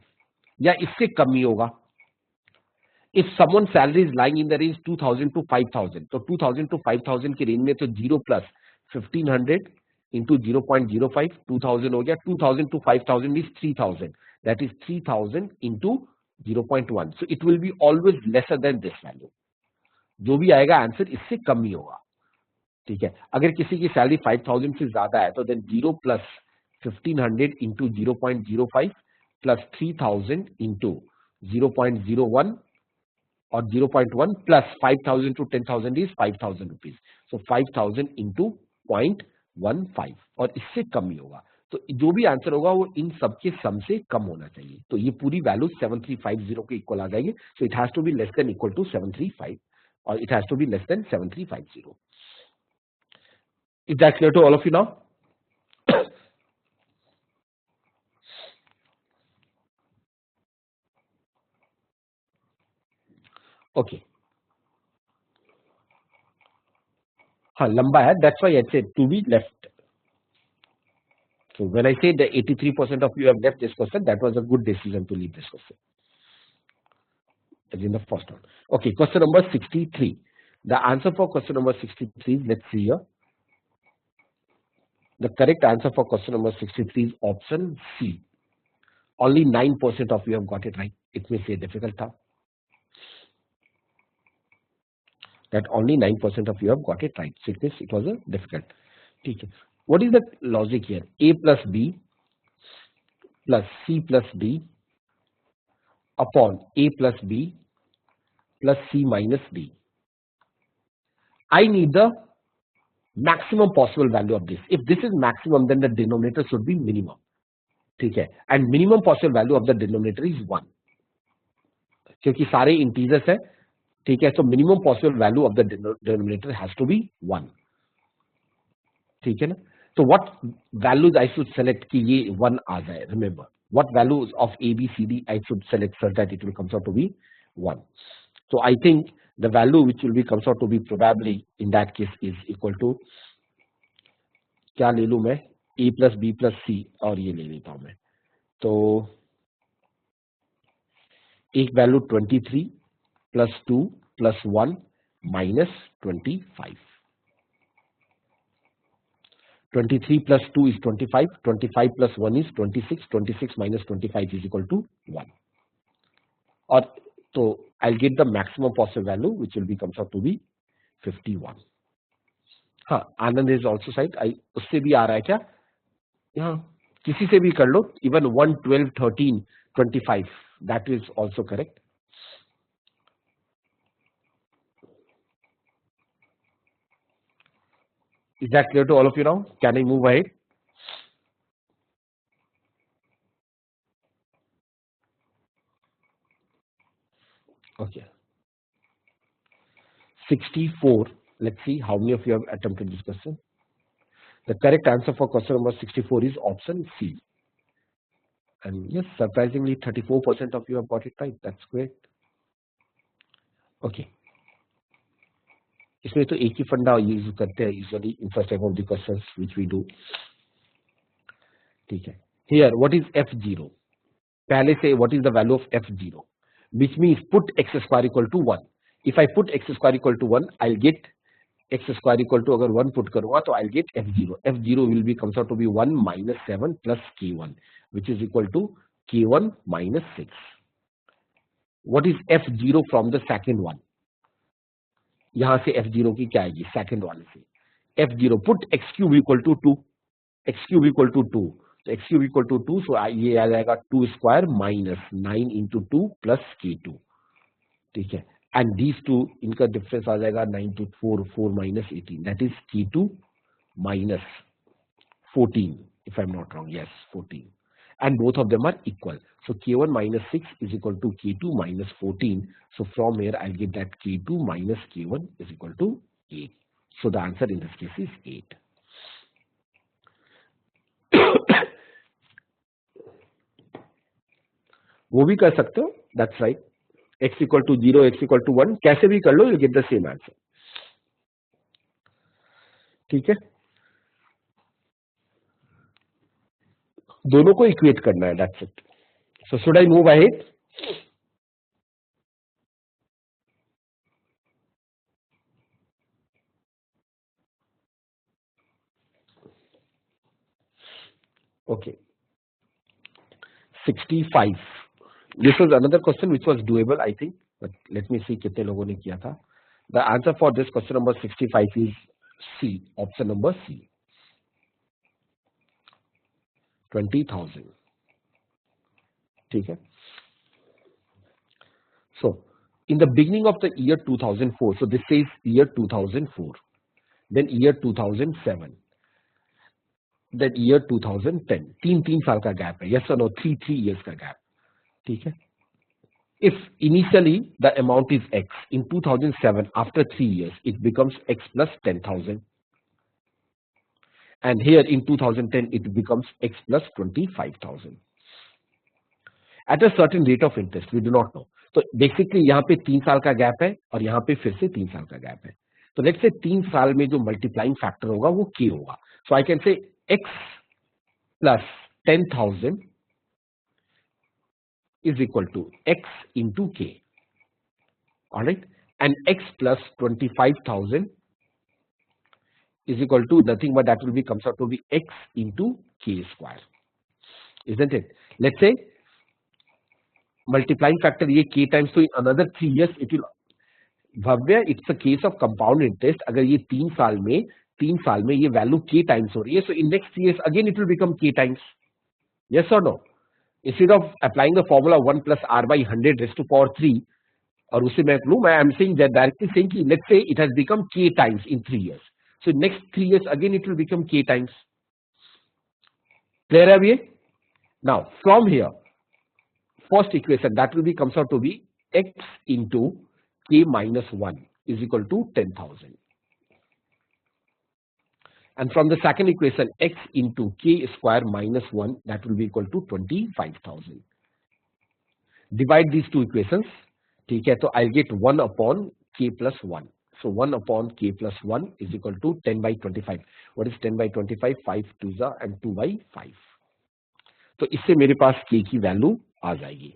या इससे कम ही होगा. If someone's salary is lying in the range 2000 to 5000, तो 2000 to 5000 के रेंज में तो 0 प्लस 1500 into 0.05, 2000 हो गया. 2000 to 5000 is 3000. That is 3000 into 0.1. So it will be always lesser than this value. जो भी आएगा आंसर इससे कम ही होगा. ठीक है. अगर किसी की सैलरी 5000 से ज्यादा है तो then 0 plus 1500 into 0.05 plus 3000 into 0.01 और 0.1 plus 5000 to 10,000 is 5000 rupees. So 5000 into 0.15 और इससे कम ही होगा. तो जो भी आंसर होगा वो इन सबके सम से कम होना चाहिए. तो ये पूरी वैल्यू 7350 के इक्वल आ जाएगी. So it has to be less than equal to 735 और it has to be less than 7350. Is that clear to all of you now? Okay. हाँ लंबा है, that's why I said to be left. So when I say that 83% of you have left this question, that was a good decision to leave this question. As in the first one. Okay, question number 63. The answer for question number 63, let's see here. The correct answer for question number 63 is option C. Only 9% of you have got it right. It may say difficult था. That only 9% of you have got it right. So it was a difficult. ठीक है. What is the logic here? A plus B plus C plus D upon A plus B plus C minus D. I need the maximum possible value of this. If this is maximum, then the denominator should be minimum. ठीक है. And minimum possible value of the denominator is 1. क्योंकि सारे integers है. ठीक है. So minimum possible value of the denominator has to be 1. ठीक है ना. So what values I should select कि ये 1 आ जाए? Remember, what values of A, B, C, D I should select so that it will comes out to be 1. So I think the value which will be comes out to be probably in that case is equal to, क्या ले लूं मैं? A plus B plus C और ये ले लेता हूं मैं. तो एक value 23 plus 2 plus 1 minus 25. 23 plus 2 is 25, 25 plus 1 is 26, 26 minus 25 is equal to 1. और तो I'll get the maximum possible value which will be comes out to be 51. हाँ, आनंद is also side. उससे भी आ रहा है क्या? यहाँ किसी से भी कर लो. Even 1, 12, 13, 25. That is also correct. Is that clear to all of you now? Can I move ahead? Okay. 64. Let's see how many of you have attempted this question. The correct answer for question number 64 is option C. And yes, surprisingly 34% of you have got it right. That's great. Okay. इसमें तो एक ही फंडा use करते हैं usually in first type of the questions which we do. ठीक है. Here, what is f0? पहले से what is the value of f0? Which means put x square equal to 1. If I put x square equal to 1, I'll get x square equal to अगर 1 put करूँगा तो I'll get f0. f0 will be comes out to be 1 minus 7 plus k1, which is equal to k1 minus 6. What is f0 from the second one? यहाँ से f0 की क्या आएगी? Second वाले से. f0 put x cube equal to 2. x cube equal to 2. तो x cube equal to 2, so ये आ जाएगा 2 square minus 9 into 2 plus k2. ठीक है. And these two, इनका difference आ जाएगा 9 to 4, 4 minus 18. That is k2 minus 14, if I'm not wrong. Yes, 14. And both of them are equal. So k1 minus 6 is equal to k2 minus 14. So from here, I'll get that k2 minus k1 is equal to 8. So the answer in this case is 8. वो भी कर सकते हो. That's right. X equal to 0, x equal to 1. कैसे भी कर लो, you get the same answer. ठीक है. दोनों को इक्वेट करना है. That's it. So should I move ahead? Okay. 65. This was another question which was doable, I think. But let me see कितने लोगों ने किया था. The answer for this question number 65 is C. Option number C. 20,000. ठीक है. So in the beginning of the year 2004, so this says year 2004, then year 2007, then year 2010. तीन साल का gap है. Yes or no? 3 years का gap. ठीक है. If initially the amount is X, in 2007, after 3 years, it becomes X plus 10,000. And here in 2010, it becomes X plus 25,000. At a certain rate of interest, we do not know. तो basically यहाँ पे 3 साल का gap है और यहाँ पे फिर से 3 साल का गैप है। तो लेट्स से 3 साल में जो मल्टीप्लाइंग फैक्टर होगा वो k होगा। So I can say x plus 10,000 is equal to x into k, all right, and x plus 25,000 is equal to nothing but that will be comes out to be x into k square, isn't it? Let's say multiplying factor ये k times, so in another 3 years it will, Bhavya it's a case of compound interest, अगर ये 3 साल में ये value k times हो रही है, so in next 3 years again it will become k times, yes or no? Instead of applying the formula 1 plus r by 100 raised to power 3 और उसे मैं लूं, मैं am saying that directly saying कि let's say it has become k times in 3 years, so next 3 years again it will become k times. Clear है ये? Now from here first equation that will be comes out to be x into k minus 1 is equal to 10,000, and from the second equation x into k square minus 1 that will be equal to 25,000. Divide these two equations, ठीक है, तो I'll get 1 upon k plus 1. So 1 upon k plus 1 is equal to 10 by 25. What is 10 by 25? 5 2 and 2 by 5. तो इससे मेरे पास k की value आ जाएगी,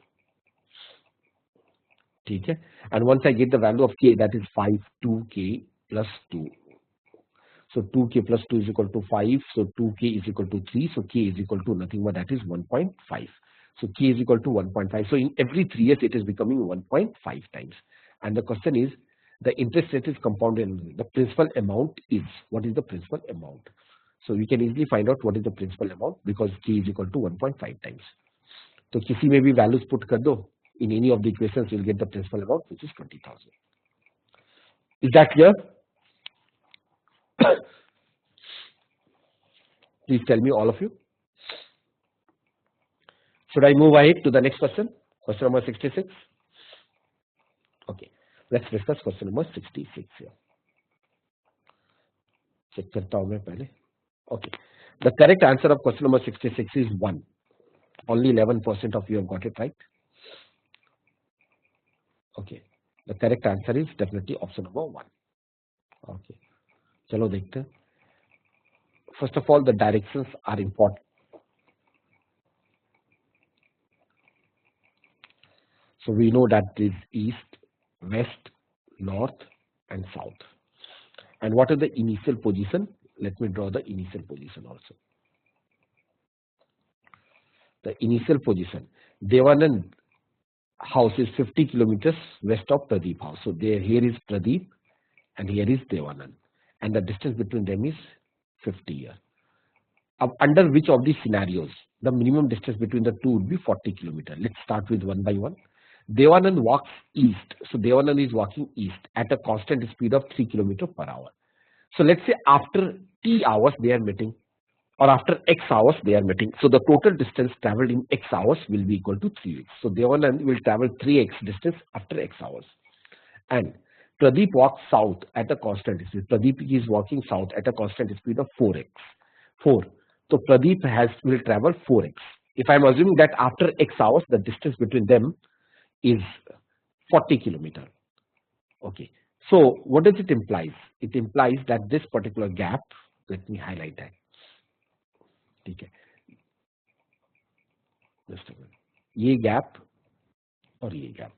ठीक है, and once I get the value of k, that is 5 2k plus 2. So 2k plus 2 is equal to 5. So 2k is equal to 3. So k is equal to nothing but that is 1.5. So k is equal to 1.5. So in every 3 years it is becoming 1.5 times. And the question is, the interest rate is compounded. The principal amount is, what is the principal amount? So we can easily find out what is the principal amount because k is equal to 1.5 times. तो किसी में भी values put कर दो, in any of the equations you'll get the principal amount, which is 20,000. Is that clear? Please tell me, all of you. Should I move ahead to the next question? Question number 66. Okay, let's discuss question number 66 here. Check करता हूं मैं पहले. Okay, the correct answer of question number 66 is 1. Only 11% of you have got it right. Okay, the correct answer is definitely option number 1. Okay, चलो देखते हैं. First of all, the directions are important. So we know that is east, west, north, and south. And what is the initial position? Let me draw the initial position also. The initial position. Devanand house is 50 kilometers west of Pradeep house. So there, here is Pradeep, and here is Devanand, and the distance between them is 50 here. Under which of these scenarios the minimum distance between the two would be 40 kilometers? Let's start with one by one. Devanand walks east. So Devanand is walking east at a constant speed of 3 kilometers per hour. So let's say after t hours they are meeting, or after x hours they are meeting. So the total distance traveled in x hours will be equal to 3x. So Devanand will travel 3x distance after x hours. And Pradeep walks south at a constant speed. Pradeep is walking south at a constant speed of 4x. 4. So Pradeep will travel 4x. If I am assuming that after x hours the distance between them is 40 kilometers. Okay. So what does it imply? It implies that this particular gap, let me highlight that. Okay. Just a minute. ये gap और ये gap,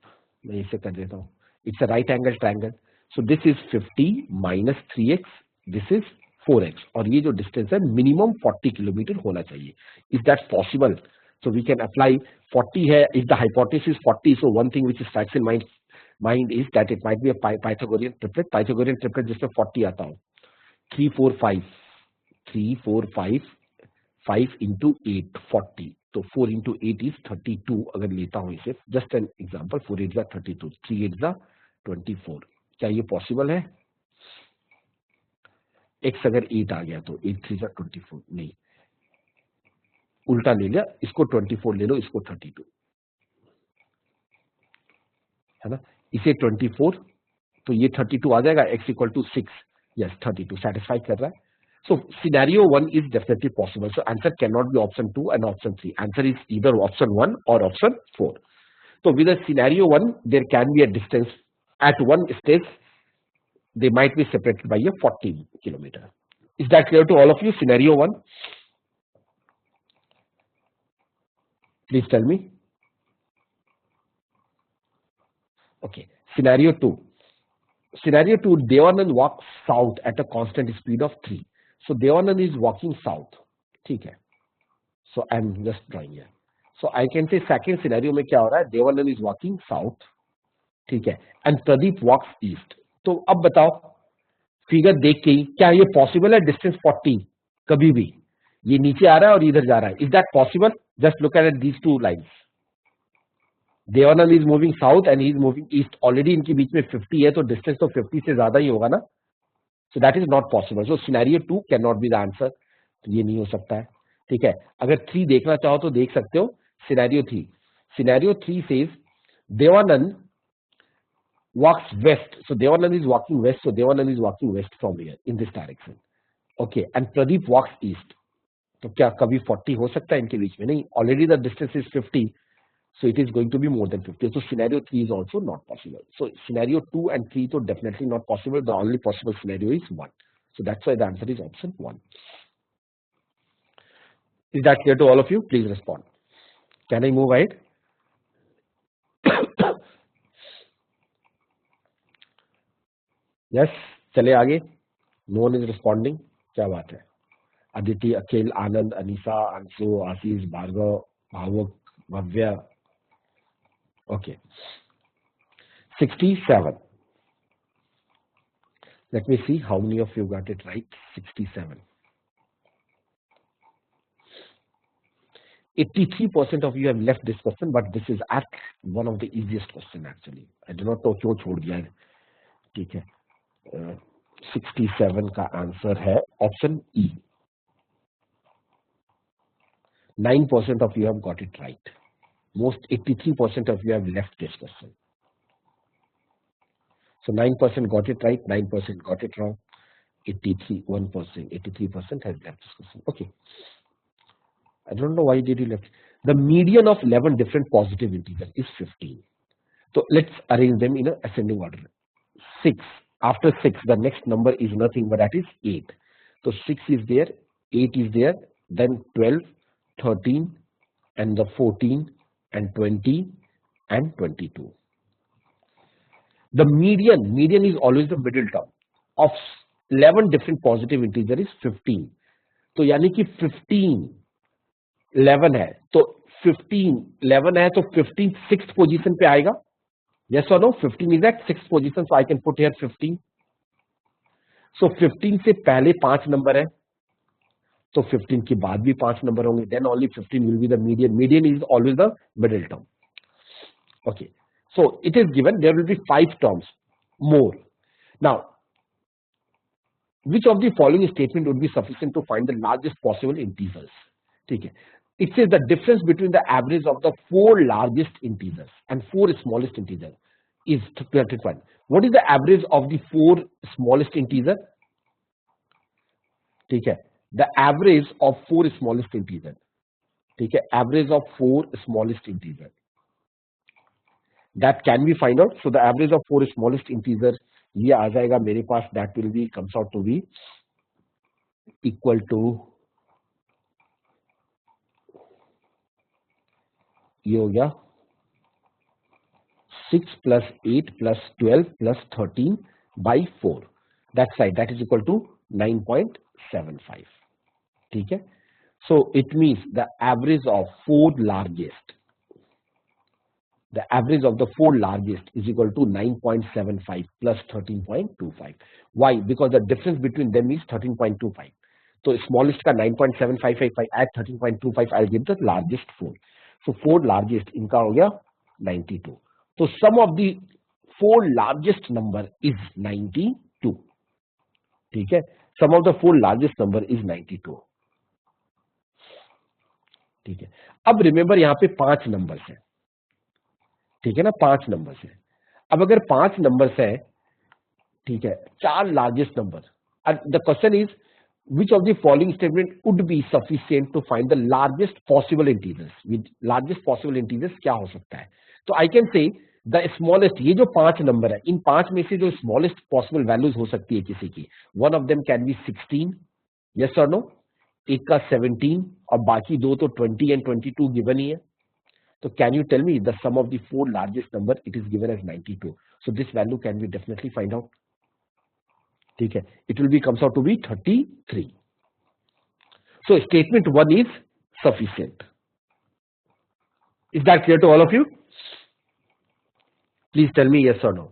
मैं इसे कर देता हूँ. It's a right angle triangle. So this is 50 minus 3x. This is 4x. और ये जो distance है minimum 40 किलोमीटर होना चाहिए. Is that possible? So we can apply 40 है. If the hypothesis is 40, so one thing which strikes in mind is that it might be a Pythagorean triplet. Pythagorean triplet जिसमें 40 आता हो. 3 4 5 3 4 5 5 into 8 40. तो 4 into 8 is 32. अगर लेता हूँ इसे, just an example, 4 8 32, 3 8 24. क्या ये possible है? x अगर 8 आ गया तो 8 3 24. नहीं, उल्टा ले लिया, इसको 24 ले लो, इसको 32 है ना. इसे 24 तो ये 32 आ जाएगा. x equal to 6. yes, 32 satisfy कर रहा है. So scenario 1 is definitely possible. So answer cannot be option 2 and option 3. Answer is either option 1 or option 4. So with a scenario 1, there can be a distance at one stage, they might be separated by a 40 kilometer. Is that clear to all of you? Scenario 1, please tell me. Okay. Scenario 2. Scenario 2, Devanand walks south at a constant speed of 3. So Devanand is walking south. Okay. So I'm just drawing here. So I can say second scenario में क्या हो रहा है? Devanand is walking south. ठीक है. And Pradeep walks east. तो अब बताओ फिगर देख के क्या ये पॉसिबल है डिस्टेंस 40 कभी भी ये नीचे आ रहा है और इधर जा रहा है? Is that possible? Just look at these two lines. Devanand is moving south and he is moving east. Already इनके बीच में 50 है तो डिस्टेंस तो 50 से ज्यादा ही होगा ना. सो that is not possible. So scenario 2 can not be the answer. तो ये नहीं हो सकता है. ठीक है. अगर 3 देखना चाहो तो देख सकते हो. Scenario 3. Scenario 3 says Devanand walks west. So Devanand is walking west. So Devanand is walking west from here in this direction. Okay. And Pradeep walks east. तो क्या कभी 40 हो सकता है इनके बीच में? नहीं. Already the distance is 50. So it is going to be more than 50. So scenario 3 is also not possible. So scenario 2 and 3 so definitely not possible. The only possible scenario is 1. So that's why the answer is option 1. Is that clear to all of you? Please respond. Can I move ahead? Yes, चले आगे. No one is responding. क्या बात है? Aditi, Akhil, Anand, Anisa, Ansu, Ashish, Bhargav, Bhavuk, Bhavya. Okay. 67. Let me see how many of you got it right. 67. 83% of you have left this question, but this is one of the easiest question actually. I do not know क्यों छोड़ दिया है. ठीक है. 67 का answer है option E. 9% of you have got it right. Most 83% of you have left this question. So 9% got it right, 9% got it wrong. 83% has left this question. Okay. I don't know why did you left. The median of 11 different positive integers is 15. So let's arrange them in an ascending order. 6. After 6, the next number is nothing but that is 8. So 6 is there, 8 is there, then 12, 13, and the 14, and 20, and 22. The median is always the middle term of 11 different positive integer is 15. तो यानी कि 15 11 है तो 15 11 है तो 15 6th position पे आएगा. Yes or no? 15 is at 6th position, so I can put here 15. So 15 से पहले 5 नंबर है तो 15 के बाद भी 5 नंबर होंगे. Then only 15 will be the median. Median is always the middle term. Okay. So it is given there will be 5 terms more. Now, which of the following statement would be sufficient to find the largest possible integers? Okay. It says the difference between the average of the 4 largest integers and 4 smallest integers is 31. What is the average of the 4 smallest integers? Okay. The average of 4 smallest integers. Okay. Average of 4 smallest integers. That can be find out. So the average of 4 smallest integers ये आ जाएगा मेरे पास. That will be comes out to be equal to ये हो गया 6 plus 8 plus 12 plus 13 by 4. That's right. That is equal to 9.75. ठीक है. So it means the average of 4 largest. The average of the 4 largest is equal to 9.75 plus 13.25. Why? Because the difference between them is 13.25. So smallest का 9.75 if I add 13.25 I'll get the largest 4. So 4 largest इनका हो गया 92. So sum of the 4 largest number is 92. ठीक है. Sum of the 4 largest number is 92. ठीक है. अब remember यहाँ पे 5 नंबर्स हैं. ठीक है ना. 5 नंबर्स है. अब अगर 5 नंबर्स है ठीक है 4 largest number. The question is which of the following statement would be sufficient to find the largest possible integers? With largest possible integers क्या हो सकता है? तो I can say the smallest, ये जो 5 नंबर है, इन 5 में से जो smallest possible values हो सकती है किसी की, one of them can be 16, yes or no? एक का 17 और बाकी दो तो 20 and 22 given ही है. So can you tell me the sum of the 4 largest number? It is given as 92. So this value can be definitely find out. ठीक है, it will be comes out to be 33. So statement 1 is sufficient. Is that clear to all of you? Please tell me yes or no.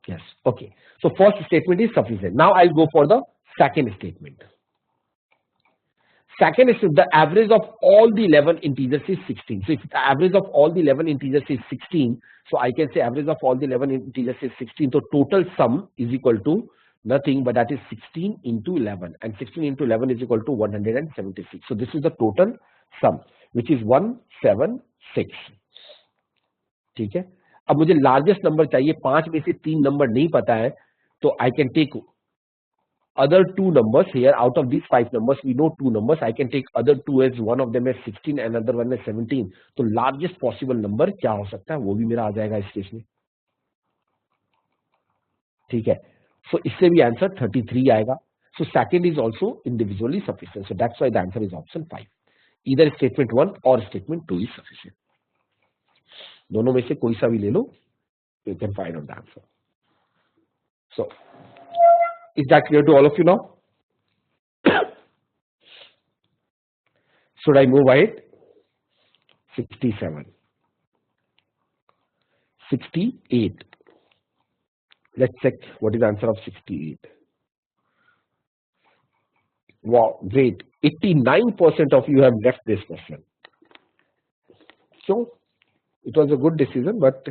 Yes. Okay. So first statement is sufficient. Now I'll go for the second statement. Second is the average of all the 11 integers is 16. So if the average of all the 11 integers is 16, so I can say average of all the 11 integers is 16. So total sum is equal to nothing but that is 16 into 11, and 16 into 11 is equal to 176. So this is the total sum, which is 176. ठीक है. अब मुझे largest number चाहिए, 5 में से 3 number नहीं पता है, तो I can take other 2 numbers here. Out of these 5 numbers we know 2 numbers. I can take other 2 as one of them as 16 and another one as 17. तो largest possible number क्या हो सकता है वो भी मेरा आ जाएगा इस केस में. ठीक है. So इससे भी आंसर 33 आएगा. So second is also individually sufficient. So that's why the answer is option 5. Either statement 1 or statement 2 is sufficient. दोनों में से कोई सा भी ले लो, you can find out the answer. So is that clear to all of you now? Should I move ahead? 67. 68. Let's check what is the answer of 68. Wow, great. 89% of you have left this question. So it was a good decision, but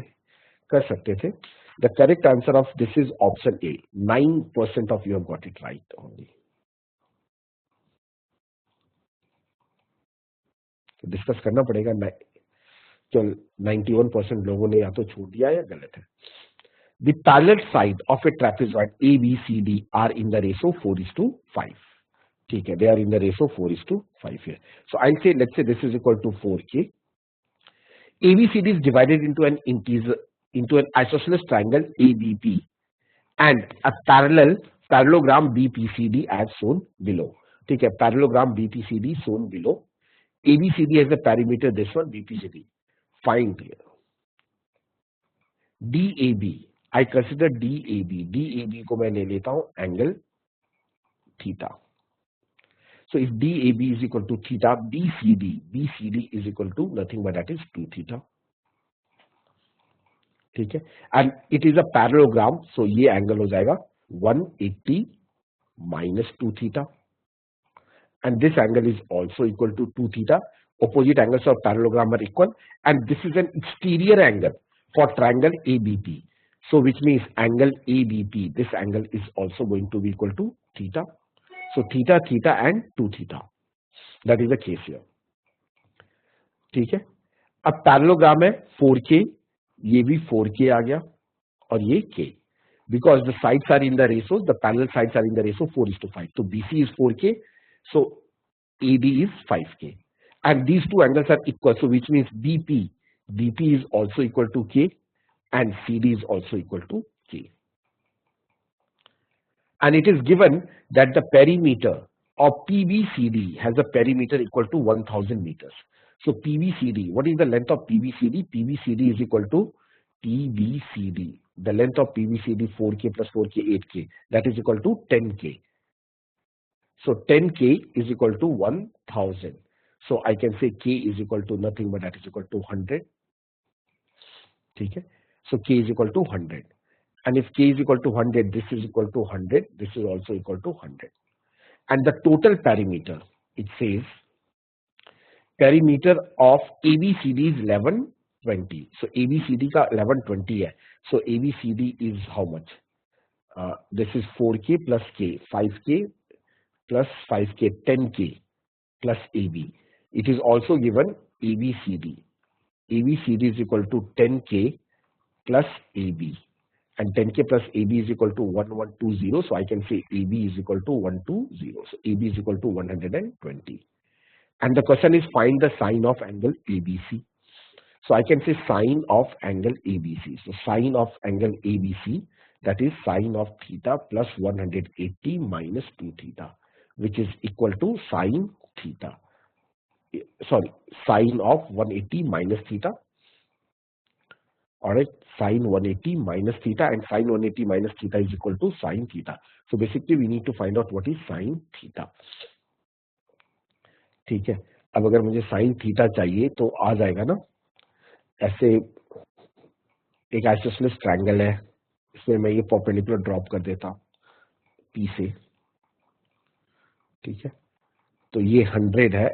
कर सकते थे. The correct answer of this is option A. 9% of you have got it right only. तो discuss करना पड़ेगा. तो 91% लोगों ने या तो छोड़ दिया या गलत है. The parallel side of a trapezoid A, B, C, D are in the ratio 4:5. ठीक है, they are in the ratio 4:5 here. So I'll say, let's say this is equal to 4K. ABCD is divided into an isosceles triangle ABP and a parallelogram BPCD as shown below. ठीक है, parallelogram BPCD shown below. ABCD has the perimeter this one, BPCD. Find here. DAB. I consider DAB. DAB को मैं ले लेता हूं angle theta. So if DAB is equal to theta, BCD is equal to nothing but that is 2 theta. ठीक है, and it is a parallelogram, so ये angle हो जाएगा 180 minus 2 theta, and this angle is also equal to 2 theta. Opposite angles of parallelogram are equal, and this is an exterior angle for triangle ABP. So which means angle ABP, this angle is also going to be equal to theta. So theta, theta and 2 theta. That is the case here. ठीक है. अब parallelogram है 4K, ये भी 4K आ गया और ये K. Because the sides are in the ratios, the parallel sides are in the ratio 4:5. So BC is 4K, so AD is 5K. And these two angles are equal, so which means BP is also equal to K and CD is also equal to K. And it is given that the perimeter of PBCD has a perimeter equal to 1000 meters. So PBCD, what is the length of PBCD? PBCD is equal to PBCD. The length of PBCD 4K plus 4K 8K. That is equal to 10K. So 10K is equal to 1000. So I can say K is equal to nothing but that is equal to 100. ठीक है. So K is equal to 100. And if K is equal to 100, this is equal to 100. This is also equal to 100. And the total perimeter, it says, perimeter of ABCD is 1120. So ABCD का 1120 है. So ABCD is how much? This is 4K plus K, 5K plus 5K, 10K plus AB. It is also given ABCD. ABCD is equal to 10K plus AB. And 10K plus AB is equal to 1120. So I can say AB is equal to 120. So AB is equal to 120. And the question is find the sine of angle ABC. So I can say sine of angle ABC. So sine of angle ABC, that is sine of theta plus 180 minus 2 theta, which is equal to sine theta. Sorry, sine of 180 minus theta. Alright, sine 180 minus theta, and sine 180 minus theta is equal to sine theta. So basically we need to find out what is sine theta. ठीक है, अब अगर मुझे sine theta चाहिए तो आ जाएगा ना, ऐसे एक आइसोसेलेस ट्रायंगल है, इसमें मैं ये परपेंडिकुलर ड्रॉप कर देता पी से, ठीक है, तो ये 100 है,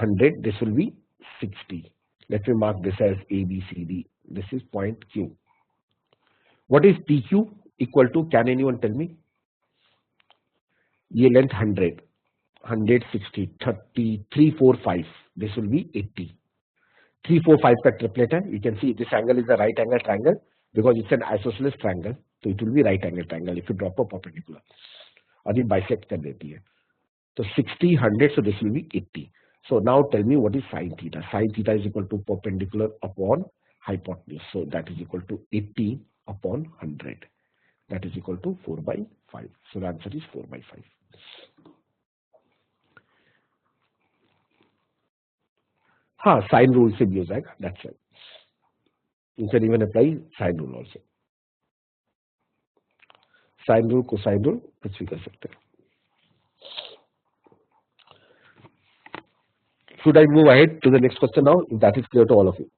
100, this will be 60. Let me mark this as ABCD. This is point Q. What is PQ equal to? Can anyone tell me? ये length 100, 160, 30, 3, 4, 5. This will be 80. 3, 4, 5 का triplet है. You can see this angle is a right angle triangle because it's an isosceles triangle. So it will be right angle triangle if you drop a perpendicular. और ये bisect कर देती है. So 60, 100. So this will be 80. So now tell me what is sine theta. Sine theta is equal to perpendicular upon hypotenuse. So that is equal to 80 upon 100. That is equal to 4 by 5. So the answer is 4 by 5. हाँ, sine rule से भी हो जाएगा. That's it. You can even apply sine rule also. Sine rule, cosine rule, कुछ भी कर सकते हैं. Should I move ahead to the next question now? If that is clear to all of you.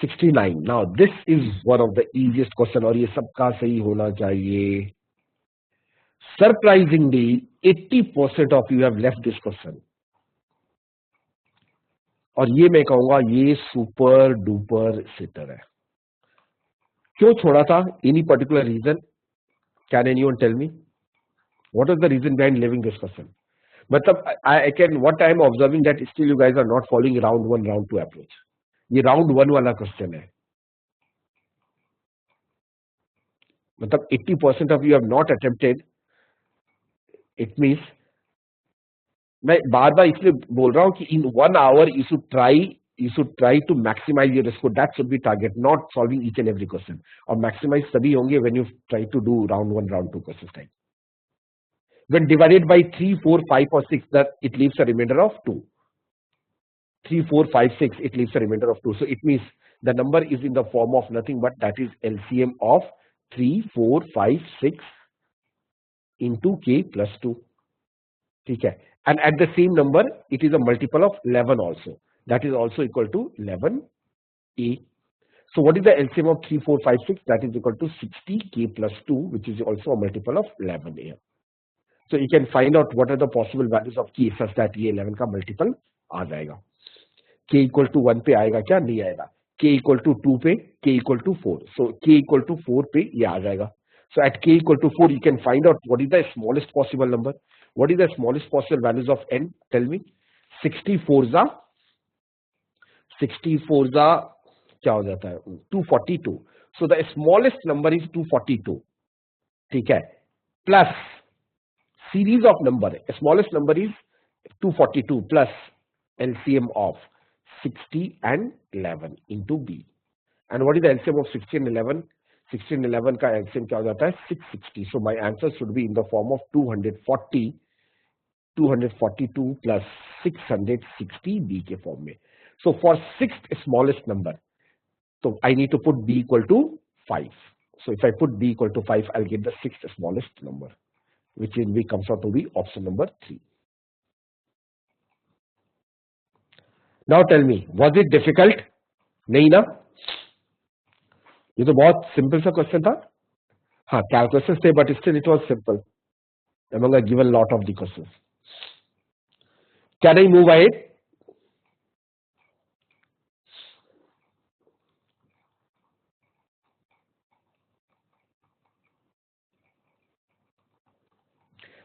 $69. Now this is one of the easiest question और ये सबका सही होना चाहिए. Surprisingly, 80% of you have left this question. और ये मैं कहूंगा ये सुपर डुपर सिटर है. क्यों छोड़ा था? Any particular reason? Can anyone tell me? What is the reason behind leaving this question? मतलब I can, what I am observing that still you guys are not following round 1, round 2 approach. ये round 1 वाला question है. मतलब 80% of you have not attempted. It means मैं बार बार इसलिए बोल रहा हूं कि in 1 hour you should try to maximize your score. That should be target, not solving each and every question. और maximize तभी होंगे when you try to do round 1, round 2 questions time. When divided by 3, 4, 5 or 6, that it leaves a remainder of 2. 3, 4, 5, 6, it leaves a remainder of 2. So it means the number is in the form of nothing but that is LCM of 3, 4, 5, 6 into K plus 2. ठीक है. And at the same number, it is a multiple of 11 also. That is also equal to 11A. So what is the LCM of 3, 4, 5, 6? That is equal to 60K plus 2, which is also a multiple of 11A. So you can find out what are the possible values of K such that ये 11 का multiple आ जाएगा. K equal to 1 पे आएगा क्या? नहीं आएगा. K equal to 2 पे, K equal to 4. So K equal to 4 पे ये आ जाएगा. So at K equal to 4, you can find out what is the smallest possible number. What is the smallest possible values of n? Tell me. 64 क्या हो जाता है? 242. So the smallest number is 242. ठीक है. Plus series of number. Smallest number is 242 plus LCM of 60 and 11 into B. And what is the LCM of 60 and 11? 60 and 11 का LCM क्या हो जाता है? 660. So my answer should be in the form of 242 plus 660 B के form में. So for sixth smallest number, so I need to put B equal to 5. So if I put B equal to 5, I'll get the sixth smallest number, which will be comes out to be option number 3. Now tell me, was it difficult? नहीं ना? ये तो बहुत simple सा question था. हाँ, calculations थे, but still it was simple among a given lot of the questions. Can I move ahead?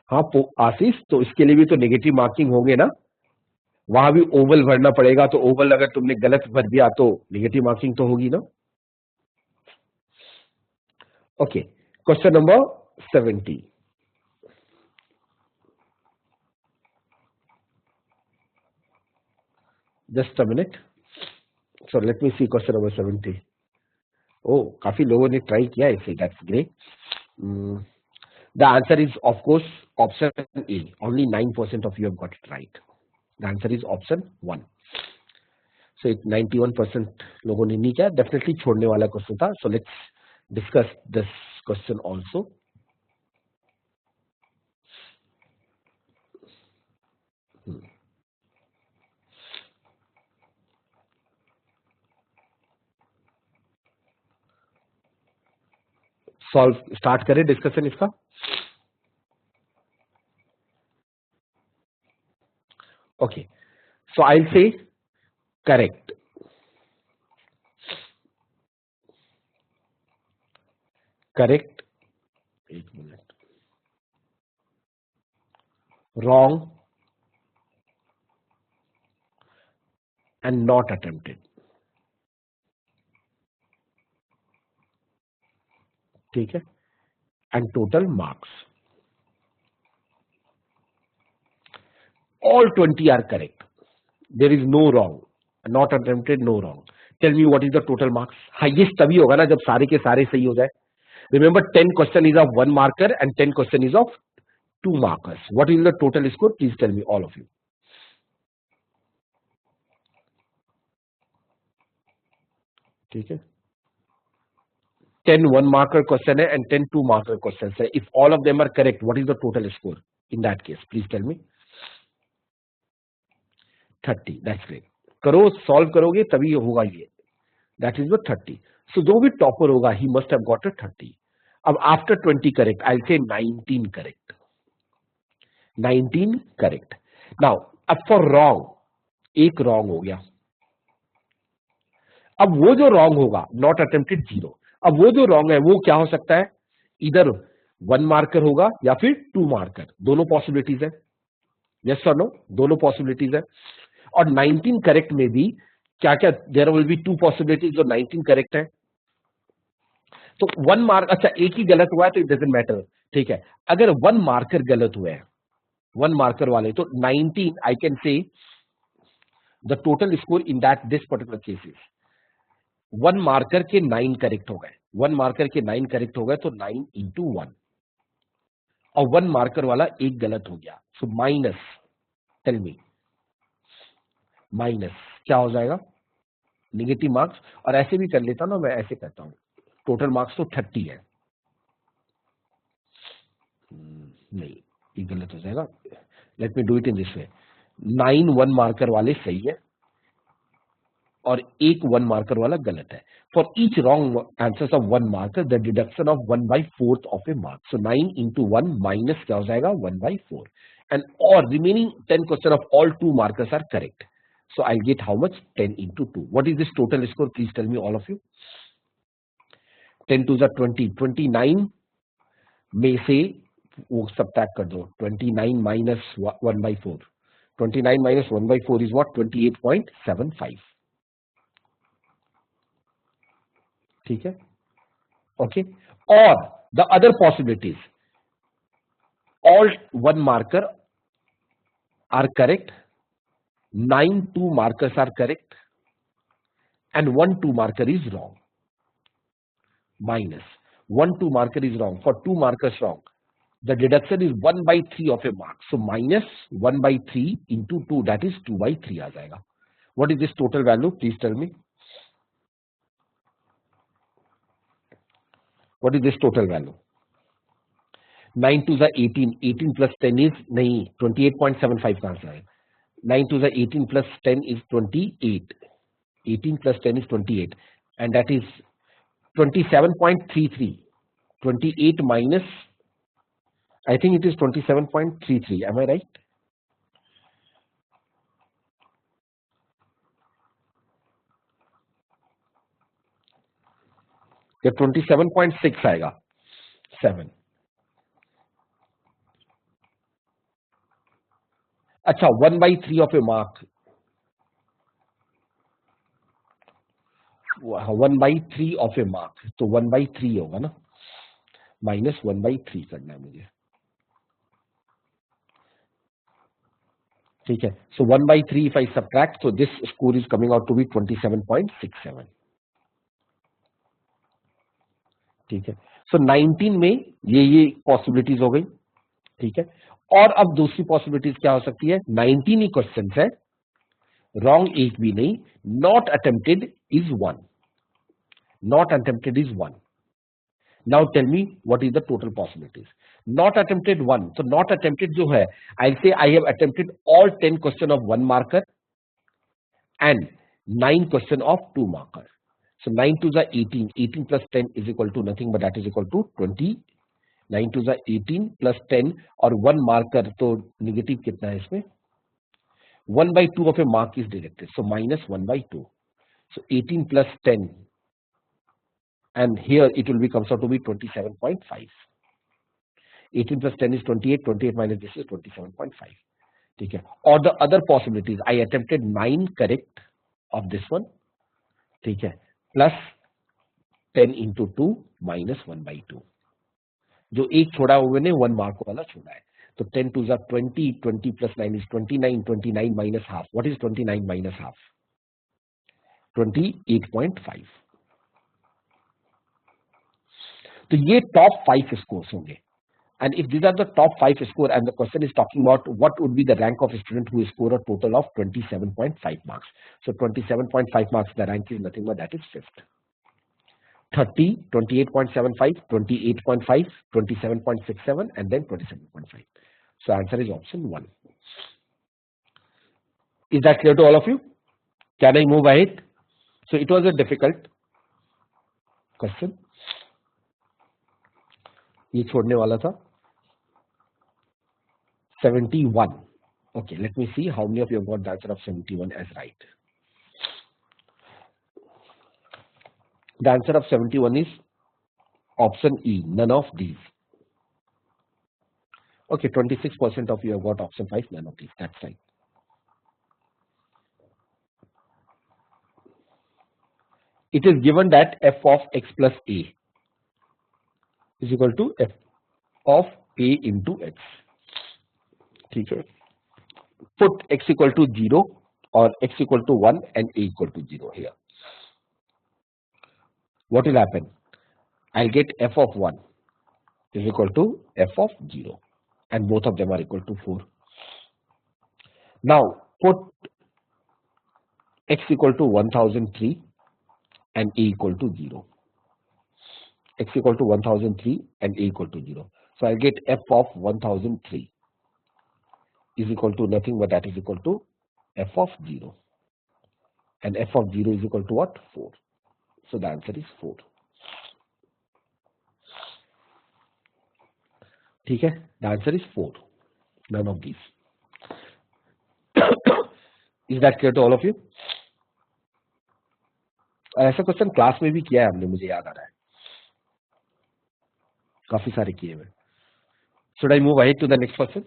हाँ आशीष, तो इसके लिए भी तो नेगेटिव मार्किंग होंगे ना, वहां भी ओवल भरना पड़ेगा, तो ओवल अगर तुमने गलत भर दिया तो नेगेटिव मार्किंग तो होगी ना। Okay, question number 70, just a minute, so let me see question number 70। Oh, काफी लोगों ने ट्राई किया है इसे, that's great. The answer is of course option A, only 9% of you have got it right. The answer is option 1। So 91% लोगों ने नहीं किया, डेफिनेटली छोड़ने वाला क्वेश्चन था। So let's discuss this question also. Solve start करें discussion इसका। Okay, so I will say correct, correct, एक minute, wrong and not attempted. ठीक है, and total marks, all 20 are correct, there is no wrong, not attempted, no wrong। tell me what is the total marks। Highest तभी होगा ना जब सारे के सारे सही हो जाए। remember 10 question is of 1 marker and 10 question is of 2 markers। what is the total score, please tell me all of you। ठीक है, 10 1 marker question है and 10 2 marker questions है। if all of them are correct, what is the total score in that case, please tell me। 30, that's great। करो, solve करोगे तभी होगा ये, that is the 30। सो जो भी टॉपर होगा he must have got a 30। अब आफ्टर 20 करेक्ट, आई से 19 करेक्ट, 19 करेक्ट। नाउ अब फॉर रॉन्ग, एक रॉन्ग हो गया। अब वो जो रॉन्ग होगा, नॉट अटेम्प्टेड 0। अब वो जो रॉन्ग है वो क्या हो सकता है, इधर 1 मार्कर होगा या फिर 2 मार्कर, दोनों पॉसिबिलिटीज है। यस और नो, दोनों पॉसिबिलिटीज है। और 19 करेक्ट में भी क्या क्या, देयर विल बी 2 पॉसिबिलिटीज, जो 19 करेक्ट है। तो 1 मार्क, अच्छा एक ही गलत हुआ है तो इट डजेंट मैटर। ठीक है, अगर 1 मार्कर गलत हुआ है, 1 मार्कर वाले, तो 19 आई कैन से the total score in that this particular cases, 1 marker के 9 करेक्ट हो गए, 1 मार्कर के 9 करेक्ट हो गए, तो 9 इंटू 1, और 1 मार्कर वाला एक गलत हो गया, so minus, tell me, minus क्या हो जाएगा, नेगेटिव मार्क्स। और ऐसे भी कर लेता ना, मैं ऐसे करता हूं, टोटल मार्क्स तो 30 है। नहीं, ये गलत हो जाएगा, let me do it in this way. 9 1 marker वाले सही है और एक 1 मार्कर वाला गलत है। For each wrong answer of 1 marker, the deduction of 1/4 of a mark. So 9 into 1 minus क्या हो जाएगा, 1/4। एंड और remaining 10 question of all 2 markers are correct. So I'll get how much, 10 into 2। What is this total score? Please tell me all of you। 10 to the 20, 29 में से वो subtract कर दो, 29 minus 1/4। 29 minus 1/4 is what, 28.75। ठीक है, okay. और the other possibilities, all 1 marker are correct, 9 2 markers are correct, and 1 2 marker is wrong, minus 1 2 marker is wrong, for 2 markers wrong, the deduction is 1/3 of a mark, so minus 1/3 into 2, that is 2/3 आ जाएगा। what is this total value, please tell me, what is this total value। 9 to the 18, 18 plus 10 is नहीं, 28.75 कहां से आएगा, 9 to the 18 plus 10 is 28, 18 plus 10 is 28, and that is 27.33, 28 minus, I think it is 27.33, am I right। या 27.6 आएगा, 7, अच्छा 1/3 of a mark, 1/3 of a mark, तो 1/3 होगा ना, -1/3 करना है मुझे, ठीक है। सो 1/3 if I subtract, so this score is coming out to be 27.67, ठीक है। सो 19 में ये पॉसिबिलिटीज हो गई, ठीक है। और अब दूसरी पॉसिबिलिटीज क्या हो सकती है, 19 ही क्वेश्चन है, रॉन्ग एक भी नहीं, not attempted is 1, not attempted is 1। Now tell me what is the total possibilities. Not attempted 1, तो नॉट अटेम्प्टेड जो है, I say I have attempted all 10 question of 1 marker and 9 question of 2 marker. So 9 to the 18, 18 plus 10 is equal to nothing but that is equal to 20, 9 to the 18 plus 10 और 1 marker, तो negative कितना है इसमें, 1/2 of a mark is deducted, so -1/2, so 18 plus 10 and here it will be comes out to be 27.5, 18 plus 10 is 28, 28 minus this is 27.5, ठीक है। और the other possibilities I attempted 9 correct of this one, ठीक है, plus 10 into 2 minus 1/2, जो एक छोड़ा हुए ने 1 मार्क वाला छोड़ा है, तो 10 to the 20, 20 plus 9 is 29, 29 minus half, what is 29 minus half, 28.5। तो ये टॉप 5 स्कोर्स होंगे, and if these are the top 5 score and the question is talking about what would be the rank of a student who score a total of 27.5 marks, so 27.5 marks, the rank is nothing but that is fifth, 30, 28.75, 28.5, 27.67 and then 27.5. So answer is option 1. Is that clear to all of you? Can I move ahead? So it was a difficult question. ये छोड़ने वाला था 71. Okay, let me see how many of you have got the answer of 71 as right. The answer of 71 is option E, none of these. Okay, 26% of you have got option 5, none of these. That's right. It is given that f of x plus a is equal to f of a into x. ठीक है, put x equal to 0 or x equal to 1 and a equal to 0 here. What will happen? I'll get f of 1 is equal to f of 0 and both of them are equal to 4. Now put x equal to 1003 and a equal to 0. X equal to 1003 and a equal to 0. So I'll get f of 1003 is equal to nothing but that is equal to f of 0 and f of 0 is equal to what? 4. So the answer is 4. ठीक है, the answer is 4, none of these. Is that clear to all of you? ऐसा question class में भी किया है हमने, मुझे याद आ रहा है, काफी सारे किए हुए। Should I move ahead to the next question?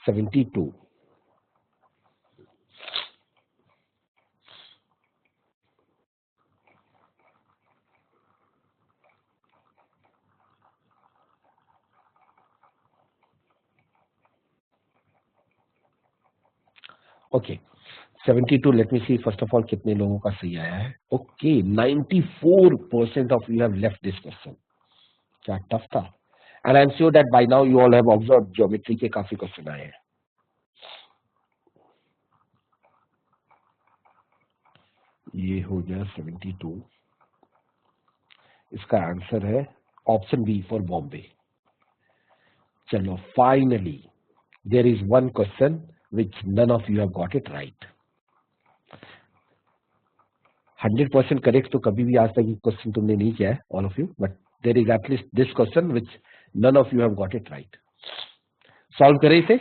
72. Okay, 72. Let me see first of all कितने लोगों का सही आया है. Okay, 94% of you have left this question. क्या टफ था. And I'm sure that by now you all have observed geometry के काफी क्वेश्चन आए हैं. ये हो गया 72. इसका आंसर है ऑप्शन बी फॉर बॉम्बे. चलो finally there is one question which none of you have got it right. 100% correct तो कभी भी आज तक ये क्वेश्चन तुमने नहीं किया है, all of you, but there is at least this question which none of you have got it right. Solve करें इसे.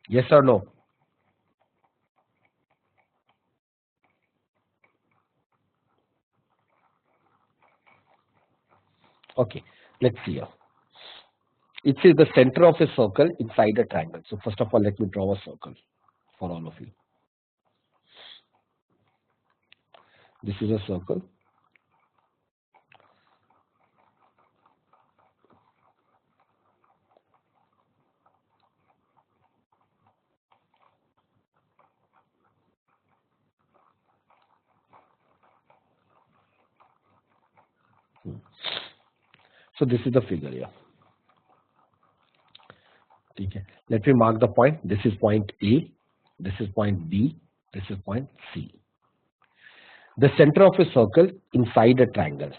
Yes or no? Okay, let's see here. It says the center of a circle inside a triangle. So first of all, let me draw a circle for all of you. This is a circle. So this is the figure here. Okay. Let me mark the point. This is point A, this is point B, this is point C. The center of a circle inside a triangle.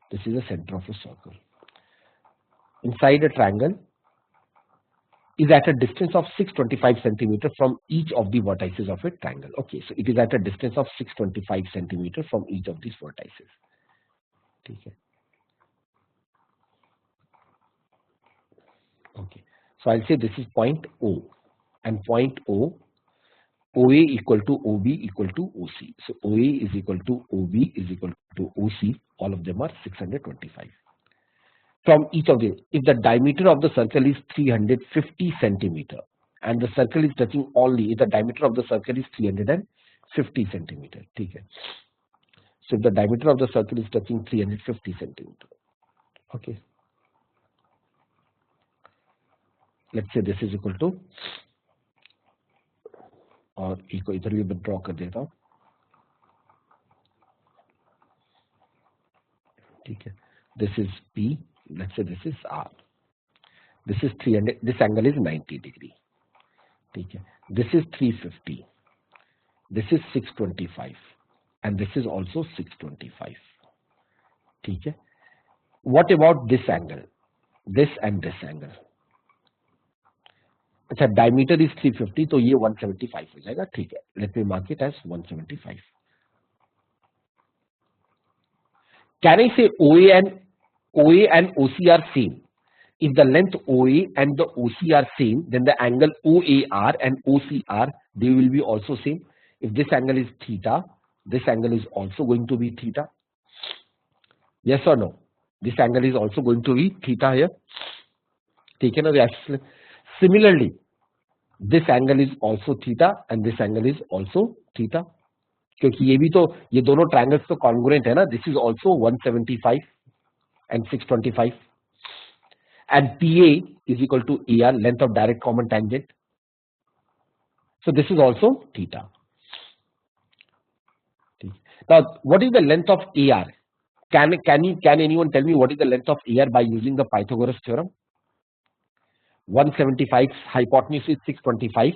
This is the center of a circle. Inside a triangle is at a distance of 625 centimeters from each of the vertices of a triangle. Okay, so it is at a distance of 625 centimeters from each of these vertices. Okay. Okay, so I'll say this is point O, and point O, OA equal to OB equal to OC. So OA is equal to OB is equal to OC. All of them are 625. From each of these, if the diameter of the circle is 350 centimeter, and the circle is touching only, if the diameter of the circle is 350 centimeter. Okay. So if the diameter of the circle is touching 350 centimeter. Okay. Let's say this is equal to, और eco इधर भी draw कर देता हूँ, ठीक है. This is P. Let's say this is R. This is 300. This angle is 90 degree. ठीक है. This is 350. This is 625, and this is also 625. ठीक है. What about this angle? This and this angle. अच्छा, diameter is 350, तो ये 175 हो जाएगा. ठीक है. Let me mark it as 175. Can I say OA and OC are same? If the length OA and the OC are same, then the angle OAR and OCR, they will be also same. If this angle is theta, this angle is also going to be theta. Yes or no? This angle is also going to be theta here. ठीक है ना? Similarly, this angle is also theta and this angle is also theta. क्योंकि ये भी तो, ये दोनों triangles तो congruent है ना? This is also 175 and 625. And PA is equal to AR, length of direct common tangent. So this is also theta. Now, what is the length of AR? Can anyone tell me what is the length of AR by using the Pythagoras theorem? 175 hypotenuse is 625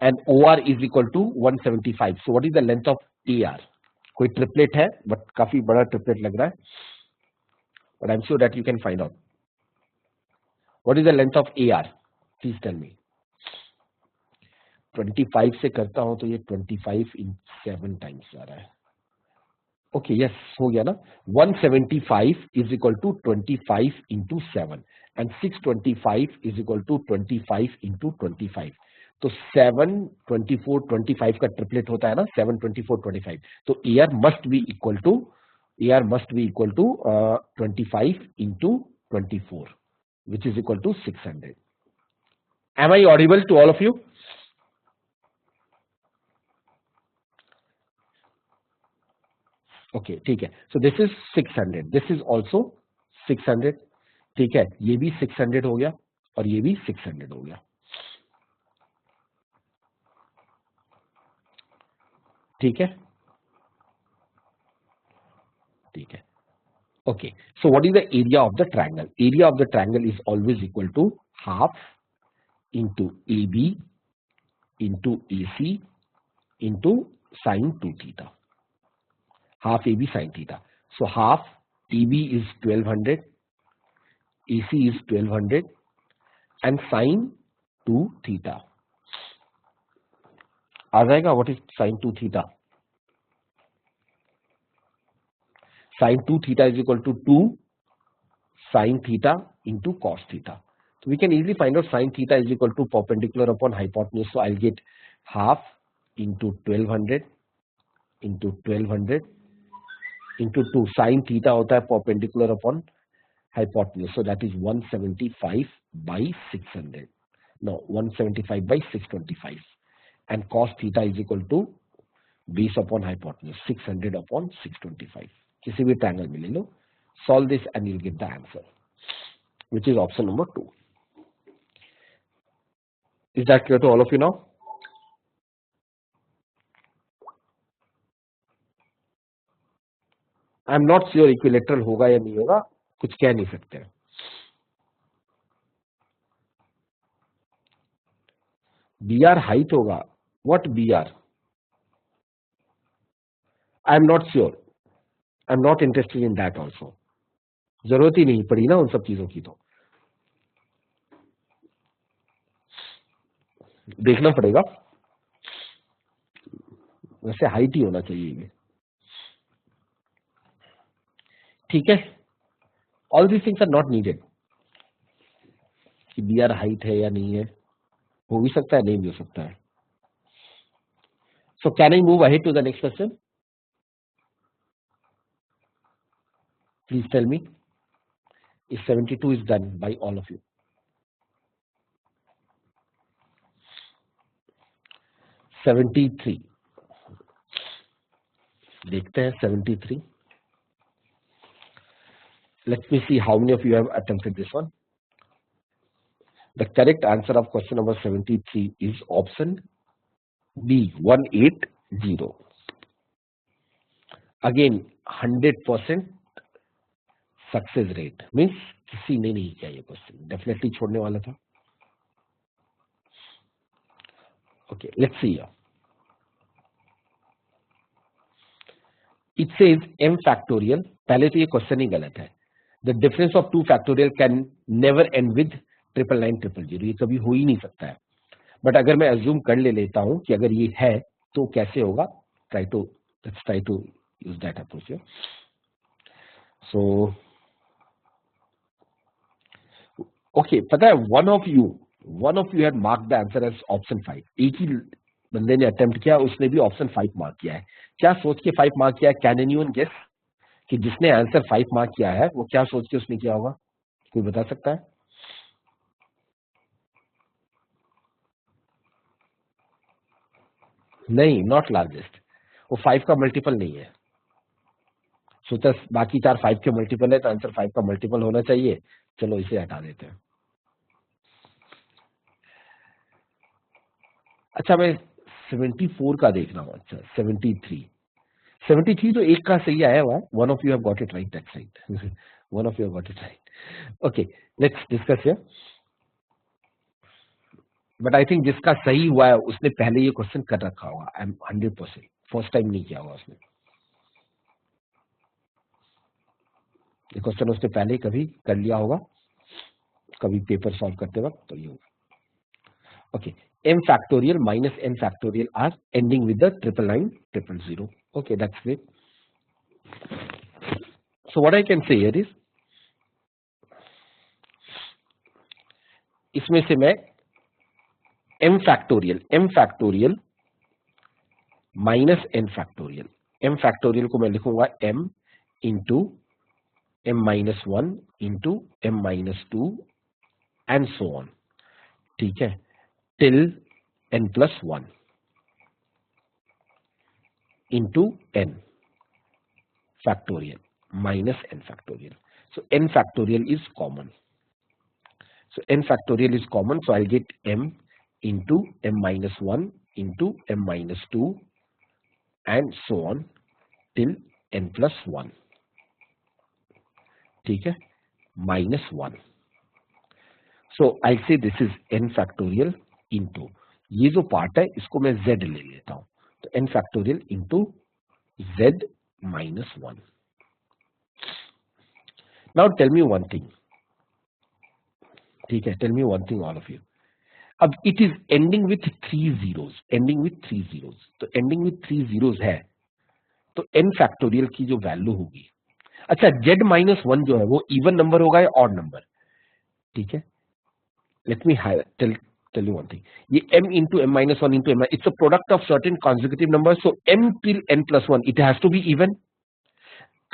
and OR is equal to 175. So what is the length of AR? कोई triplet है, but काफी बड़ा triplet लग रहा है. But I'm sure that you can find out. What is the length of AR? Please tell me. 25 से करता हूं तो ये 25 in 7 times आ रहा है. Okay, yes, हो गया ना. 175 is equal to 25 into 7 and 625 is equal to 25 into 25. तो 7, 24, 25 का ट्रिपलेट होता है ना, 7, 24, 25. तो AR must be equal to 25 into 24, which is equal to 600. Am I audible to all of you? Okay, ठीक है. So this is 600. This is also 600. ठीक है, ये भी 600 हो गया और ये भी 600 हो गया. ठीक है, ठीक है. Okay, so what is the area of the triangle? Area of the triangle is always equal to half into AB into AC into sine 2 theta. Half AB sine theta. So half AB is 1200, AC is 1200 and sine 2 theta. आ जाएगा. What is sine 2 theta? Sine 2 theta is equal to 2 sine theta into cos theta. So we can easily find out sine theta is equal to perpendicular upon hypotenuse. So I'll get half into 1200 into 1200 into 2 sin theta होता है perpendicular upon hypotenuse, so that is 175 by 600. No, 175 by 625, and cos theta is equal to base upon hypotenuse, 600 upon 625. किसी भी triangle में ले लो. Solve this and you'll get the answer, which is option number 2. Is that clear to all of you now? I am not sure equilateral होगा या नहीं होगा, कुछ कह नहीं सकते. बी आर हाइट होगा. What B R? I am not sure. I am not interested in that also. जरूरत ही नहीं पड़ी ना उन सब चीजों की, तो देखना पड़ेगा. वैसे हाइट ही होना चाहिए. ठीक है, all these things are not needed कि बी आर हाइट है या नहीं है. हो भी सकता है, नहीं भी हो सकता है. So can I move ahead to the next question? Please tell me if 72 is done by all of you. 73. देखते हैं 73. Let me see how many of you have attempted this one. The correct answer of question number 73 is option B, 180. Again, 100% success rate. Means किसी ने नहीं किया ये question, definitely छोड़ने वाला था. Okay, let's see. It says m factorial. पहले तो ये क्वेश्चन ही गलत है. The difference of 2 factorial can never and with 99900. ये कभी हो ही नहीं सकता है. बट अगर मैं अज्यूम कर लेता हूं कि अगर ये है तो कैसे होगा, let's try to use that approach. So okay, पता है one of you had mark the answer as option 5. एक ही बंदे ने अटेम्प्ट किया, उसने भी ऑप्शन 5 मार्क किया है. क्या सोच के 5 मार्क किया है? कैन एनीवन गेस कि जिसने आंसर 5 मार्क किया है वो क्या सोच के उसने किया होगा? कोई बता सकता है? नहीं, नॉट लार्जेस्ट. वो 5 का मल्टीपल नहीं है. सोचा बाकी 4 5 के मल्टीपल है तो आंसर 5 का मल्टीपल होना चाहिए. चलो इसे हटा देते हैं. अच्छा, मैं 74 का देख रहा हूं. अच्छा, 73 तो एक का सही आया हुआ. One of you have got it right that side. One of you have got it right. Okay, let's discuss here. But I think जिसका सही हुआ है उसने पहले ये क्वेश्चन कर रखा होगा. आई एम 100% फर्स्ट टाइम नहीं किया होगा उसने. ये क्वेश्चन उसने पहले कभी कर लिया होगा, कभी पेपर सॉल्व करते वक्त, तो ये होगा. Okay, m factorial minus n factorial are ending with the 99900. Okay, that's great. So what I can say here is, इसमें से मैं m factorial minus n factorial. m factorial को मैं लिखूंगा m into m minus 1 into m minus 2 and so on. ठीक है, till n plus 1 into n factorial minus n factorial. So n factorial is common. So n factorial is common. So I'll get m into m minus 1 into m minus 2 and so on till n plus 1. ठीक है, minus 1. So I'll say this is n factorial into, ये जो part है इसको मैं z ले लेता हूं, तो n factorial into z minus 1. Now tell me one thing. ठीक है, tell me one thing all of you. अब it is ending with 3 zeros. तो ending with 3 zeros है तो n factorial की जो वैल्यू होगी, अच्छा z minus 1 जो है वो इवन नंबर होगा या ऑड नंबर? ठीक है, let me tell you one thing. ये m into m minus 1 into m, it's a product of certain consecutive numbers. So m till n plus 1, it has to be even.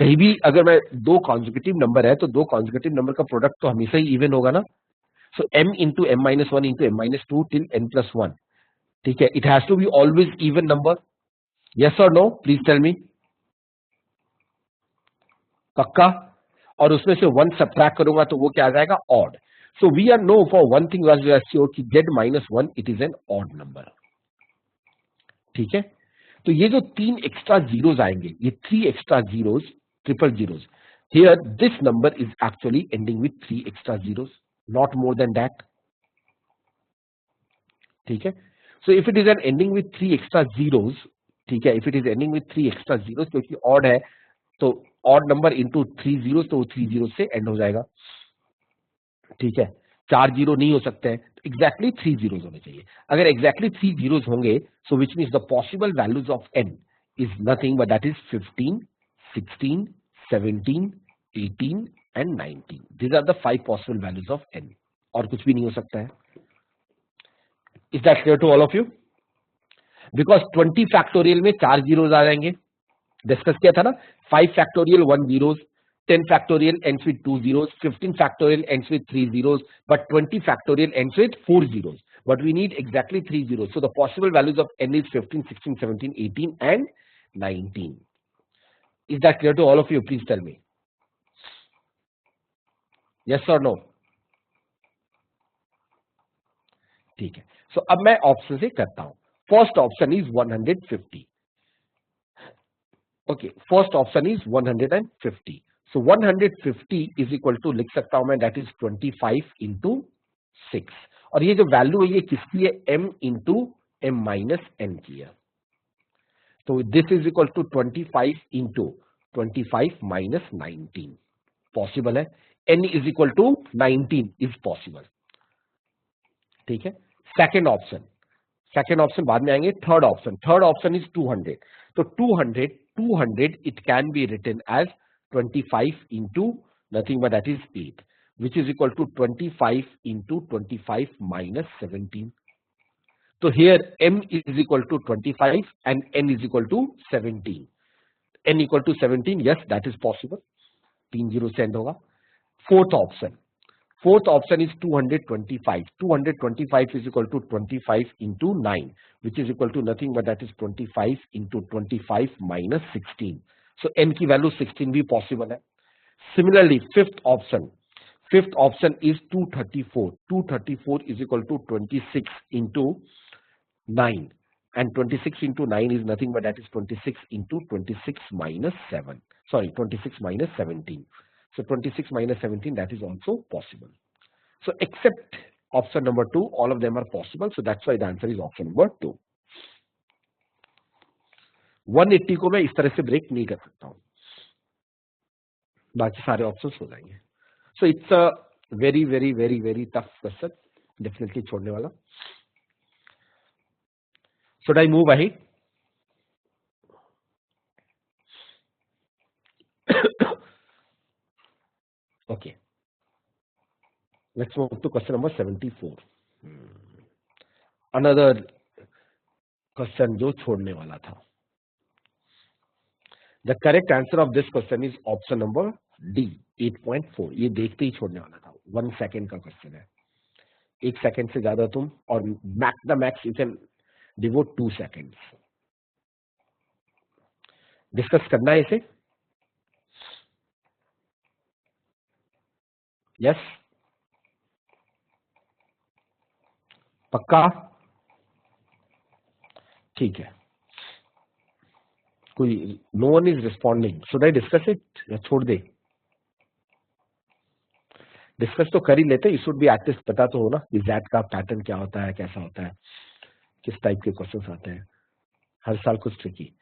कहीं भी अगर मैं दो consecutive number है तो दो consecutive number का प्रोडक्ट तो हमेशा ही इवन होगा ना. सो m into m minus 1 into m minus 2 till n plus 1. ठीक है, it has to be always even number. Yes और नो, प्लीज टेल मी. पक्का. और उसमें से 1 सब्ट्रैक्ट करूंगा तो वो क्या आ जाएगा, odd. So we are no for one thing we are sure कि z minus 1 it is an odd number. ठीक है, तो ये जो 3 एक्स्ट्रा जीरोज आएंगे, ये 3 extra zeros, triple zeros, here this number is actually ending with 3 extra zeros, not more than that. ठीक है, so if it is an ending with 3 extra zeros, ठीक है, if it is ending with 3 extra zeros, क्योंकि odd है तो odd number into 3 zeros, तो 3 zero से and हो जाएगा. ठीक है, 4 जीरो नहीं हो सकते हैं, एग्जैक्टली 3 जीरोज होने चाहिए. अगर एग्जैक्टली 3 जीरोज होंगे, so which means the possible values of n is nothing but that is 15, 16, 17, 18 and 19. These are the 5 possible values of n. और कुछ भी नहीं हो सकता है. Is that clear to all of you? Because 20 factorial में 4 zeros आ जाएंगे, discuss किया था ना. 5 factorial 1 zeros, 10 factorial ends with 2 zeros, 15 factorial ends with 3 zeros, but 20 factorial ends with 4 zeros. But we need exactly 3 zeros. So the possible values of n is 15, 16, 17, 18 and 19. Is that clear to all of you? Please tell me. Yes or no? ठीक है, so अब मैं option से करता हूं. First option is 150. Okay, first option is 150. So 150 is equal to, लिख सकता हूं मैं, that is 25 into 6. और ये जो वैल्यू है ये किसकी है, m into m minus n की है. तो this is equal to 25 into 25 minus 19. Possible है. n is equal to 19 is possible. ठीक है, सेकेंड ऑप्शन, सेकेंड ऑप्शन बाद में आएंगे. Third option, third option is 200. तो 200 it can be written as 25 into nothing but that is 8, which is equal to 25 into 25 minus 17. So here m is equal to 25 and n is equal to 17. n equal to 17, yes, that is possible. 3 0 से end होगा. Fourth option, fourth option is 225. 225 is equal to 25 into 9, which is equal to nothing but that is 25 into 25 minus 16. So n की value 16 भी possible है. Similarly fifth option is 234. 234 is equal to 26 into 9 and 26 into 9 is nothing but that is 26 into 26 minus 7. Sorry, 26 minus 17. So 26 minus 17, that is also possible. So except option number 2, all of them are possible. So that's why the answer is option number 2. 180 को मैं इस तरह से break नहीं कर सकता हूं, बाकी सारे ऑप्शंस हो जाएंगे. So it's a very very very very tough question, definitely छोड़ने वाला. Should I move ahead? Okay, let's move to question number 74. Another question जो छोड़ने वाला था. The correct answer of this question is option number D, 8.4. ये देखते ही छोड़ने वाला था. 1 सेकेंड का क्वेश्चन है. 1 सेकेंड से ज्यादा तुम, और max the max you can devote 2 seconds. Discuss करना है इसे? यस, पक्का? ठीक है, कोई no one is responding. Should I discuss it या छोड़ दे? डिस्कस तो कर ही लेते. यू शुड बी एटलीस्ट पता तो हो ना XAT का पैटर्न क्या होता है, कैसा होता है, किस टाइप के क्वेश्चंस आते हैं. हर साल कुछ ट्रिकी.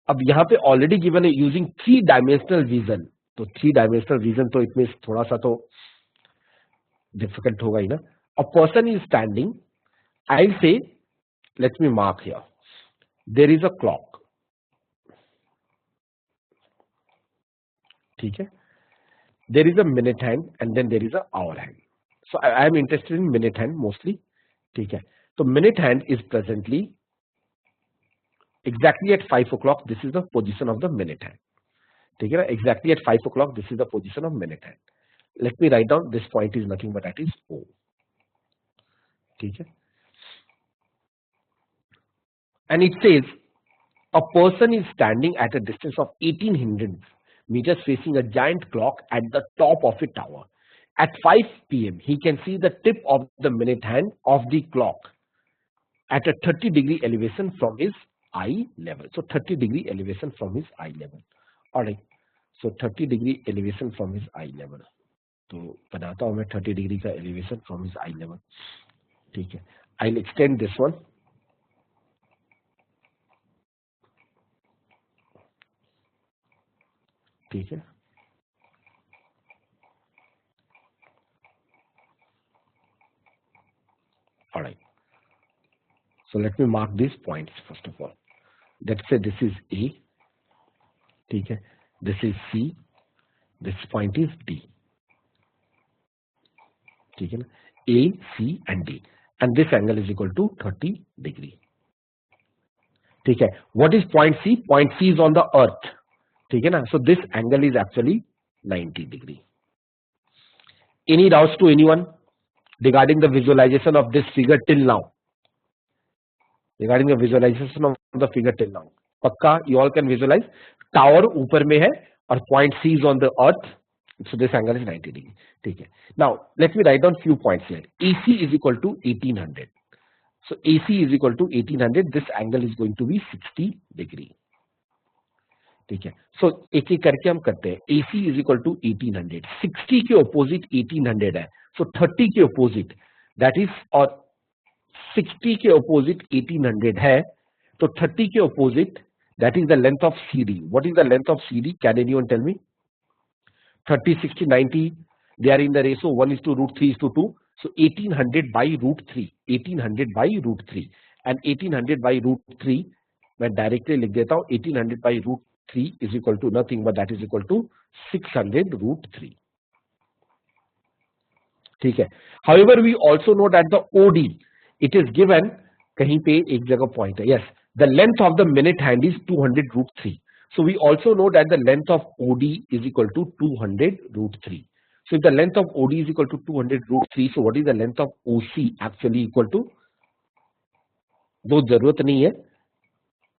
अब यहाँ पे ऑलरेडी गिवन है यूजिंग 3 डायमेंशनल विजन. तो 3 डायमेंशनल विजन तो इट थोड़ा सा तो डिफिकल्ट होगा ही ना. A person is standing, I will say, let me mark here, there is a clock. ठीक है, there is a minute hand and then there is a hour hand. So I am interested in minute hand mostly. ठीक है, तो minute hand is presently exactly at 5 o'clock. This is the position of the minute hand. ठीक है ना, exactly at 5 o'clock this is the position of minute hand. Let me write down this point is nothing but that is O. ठीक है, and it says a person is standing at a distance of 1800 meters facing a giant clock at the top of a tower. At 5 p.m. he can see the tip of the minute hand of the clock at a 30-degree elevation from his eye level. So 30-degree elevation from his eye level. Alright, so 30-degree elevation from his eye level. तो बनाता हूं मैं 30 degree का elevation from his I level. ठीक है, I will extend this one. ठीक है, alright, so let me mark these points first of all. Let's say this is A. ठीक है, this is C, this point is D. ठीक है ना, A, C and D, and this angle is equal to 30 degree. ठीक है, what is point C? Point C is on the earth. ठीक है ना, so this angle is actually 90 degree. Any doubts to anyone regarding the visualization of this figure till now? Regarding the visualization of the figure till now, पक्का you all can visualize. Tower ऊपर में है और point C is on the earth, so this angle is 90 degree. ठीक है, now let me write down few points here. AC is equal to 1800. So AC is equal to 1800. This angle is going to be 60 degree. ठीक है, सो एक एक करके हम करते हैं. AC is equal to 1800. 60 के ऑपोजिट 1800 है, सो 30 के ऑपोजिट दैट इज, और 60 के ऑपोजिट 1800 है, तो 30 के opposite that is the length of CD. What is the length of CD? Can anyone tell me? 30, 60, 90 they are in the ratio 1:√3:2. So 1800 by √3, 1800 by √3, and 1800 by √3 मैं directly लिख देता हूं. 1800 by √3 is equal to nothing but that is equal to 600√3. ठीक है, however we also know that the OD it is given, कहीं पे एक जगह पॉइंट है. yes, the length of the minute hand is 200√3. so we also know that the length of OD is equal to 200√3. so if the length of OD is equal to 200√3, so what is the length of OC actually equal to? दो जरूरत नहीं है.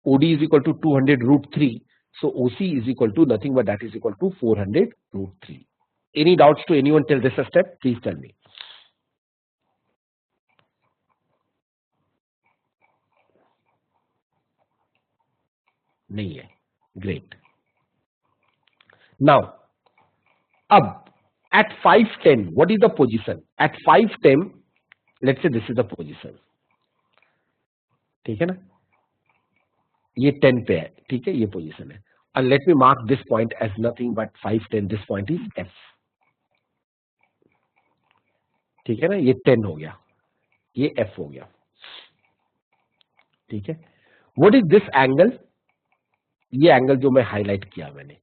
OD is equal to 200√3. So OC is equal to nothing but that is equal to 400√3. Any doubts to anyone till this step? Please tell me. नहीं है. Great. Now, अब at 5:10, what is the position? At 5:10, let's say this is the position. ठीक है ना, ये 10 पे है. ठीक है, ये पोजीशन है. And let me mark this point as nothing but 5:10. This point is F. ठीक है ना, ये 10 हो गया, ये F हो गया. ठीक है, what is this angle? ये एंगल जो मैं हाईलाइट किया मैंने,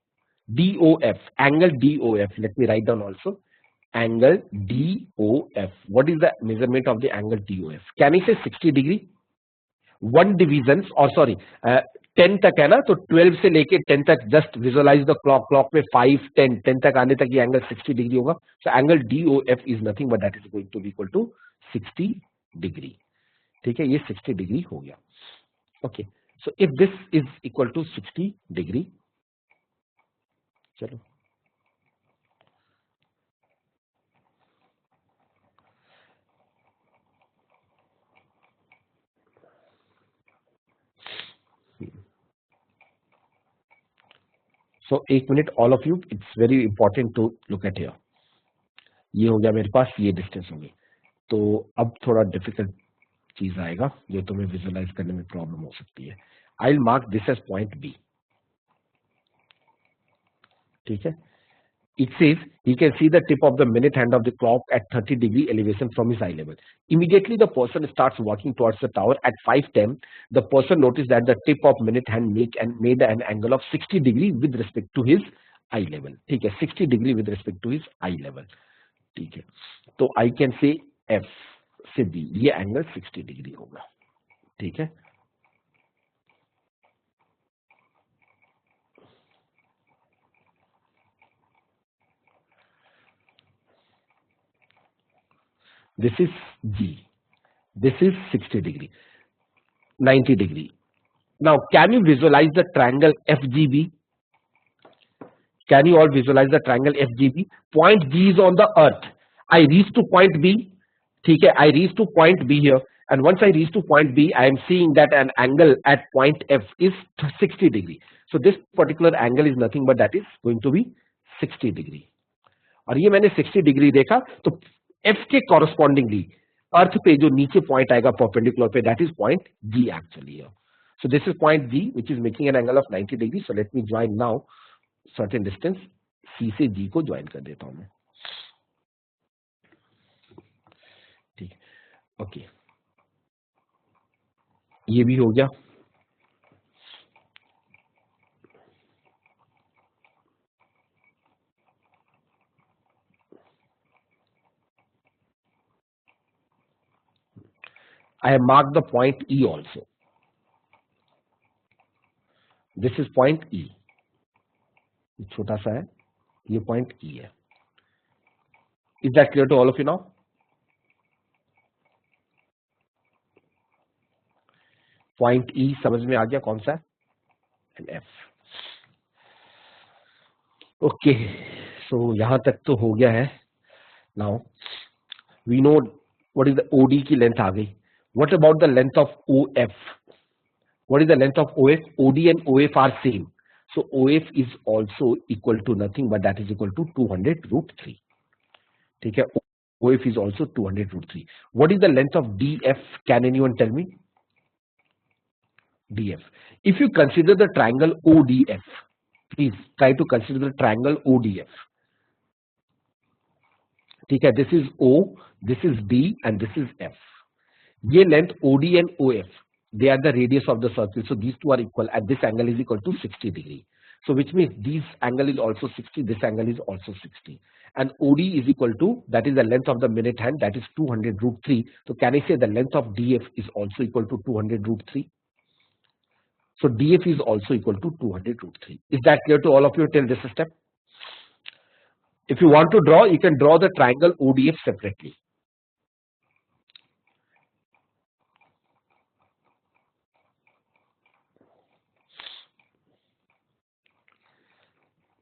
DOF, angle DOF. let me write down also angle DOF. what is the measurement of the angle DOF? can I say 60 degree? One division, और सॉरी 10 तक है ना, तो 12 से लेके 10 तक just visualize the clock. Clock में 5, 10, 10 तक आने तक ये एंगल 60 डिग्री होगा. So angle DOF is nothing but that is going to be equal to 60 degree. ठीक है, ये 60 डिग्री हो गया. Okay, so if this is equal to 60 degree, चलो सो एक minute all of you, it's very important to look at here. ये हो गया मेरे पास, ये डिस्टेंस हो गई. तो अब थोड़ा डिफिकल्ट चीज आएगा जो तुम्हें विजुअलाइज करने में प्रॉब्लम हो सकती है. I will mark this as point B. ठीक है, it says he can see the tip of the minute hand of the clock at 30 degree elevation from his eye level. Immediately the person starts walking towards the tower. At 5:10 the person noticed that the tip of minute hand made an angle of 60 degree with respect to his eye level. ठीक है, 60 degree with respect to his eye level. ठीक है, तो I can say F से B, ये angle 60 degree होगा. ठीक है, this is G, this is 60 degree, 90 degree. Now, can you visualize the triangle FGB? Can you all visualize the triangle FGB? Point G is on the earth. I reach to point B. Okay, I reach to point B here. And once I reach to point B, I am seeing that an angle at point F is 60 degree. So this particular angle is nothing but that is going to be 60 degree. और ये मैंने 60 degree देखा तो F के correspondingly अर्थ पे जो नीचे point आएगा परपेंडिकुलर पे, that is point G actually here. So this is point G which is making an angle of 90 degree. So let me join now certain distance. C से G को join कर देता हूं मैं. ठीक है, ओके, ये भी हो गया. I have marked the point E also. This is point E. छोटा सा है, ये point E है. Is that clear to all of you now? Point E समझ में आ गया कौन सा है? And F. Okay, so यहाँ तक तो हो गया है. Now we know what is the OD की लेंथ आ गई. What about the length of OF? What is the length of OF? OD and OF are same. So OF is also equal to nothing but that is equal to 200 root 3. ठीक है, OF is also 200 root 3. What is the length of DF? Can anyone tell me? DF. If you consider the triangle ODF, please try to consider the triangle ODF. ठीक है, this is O, this is D and this is F. ये length OD and OF, they are the radius of the circle. So these two are equal and this angle is equal to 60 degree. So which means this angle is also 60, this angle is also 60. And OD is equal to, that is the length of the minute hand, that is 200 root 3. So can I say the length of DF is also equal to 200 root 3? So DF is also equal to 200 root 3. Is that clear to all of you till this step? If you want to draw, you can draw the triangle ODF separately.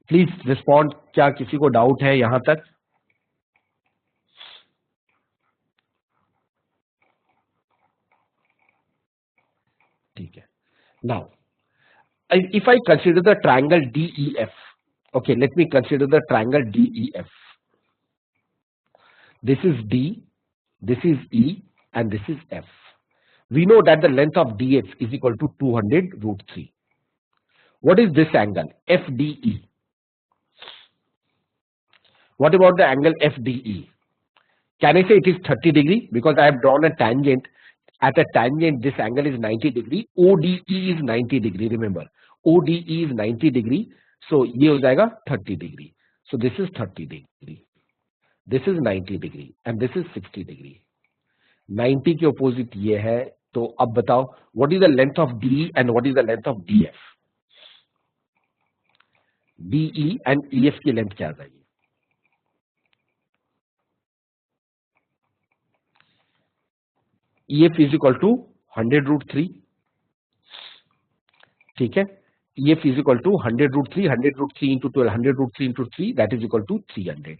Please respond. क्या किसी को doubt है यहां तक? ठीक है. Now if I consider the triangle DEF, okay, let me consider the triangle DEF. This is D, this is E and this is F. We know that the length of DF is equal to 200 root 3. What is this angle? FDE. What about the angle FDE? Can I say it is 30 degree? Because I have drawn a tangent. At a tangent, this angle is 90 degree. ODE is 90 degree. Remember, ODE is 90 degree. So ये हो जाएगा 30 degree. So this is 30 degree. This is 90 degree and this is 60 degree. 90 के opposite ये है. तो अब बताओ, what is the length of DE and what is the length of DF? DE and EF की length क्या आ जाएगी? EF is equal to 100 root 3. ठीक है, EF is equal to 100 root 3, 100 root 3 into 12, 100 root 3 into 3, that is equal to 300.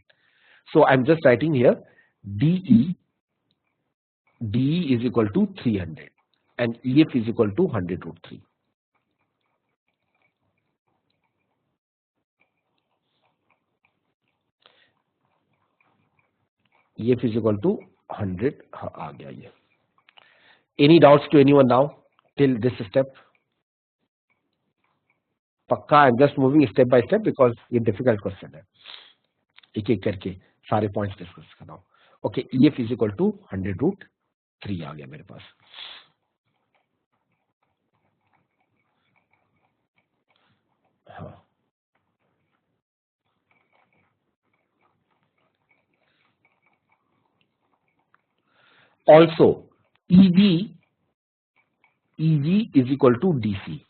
So I'm just writing here DE is equal to 300 and EF is equal to 100 root 3. EF is equal to 100. आ गया ये. Any doubts to anyone now till this step? पक्का? I'm just moving step by step because ये difficult question है. एक एक करके सारे points discuss करना हो. Okay, EF is equal to 100 root 3 आ गया मेरे पास. हाँ. Also, EG is equal to DC.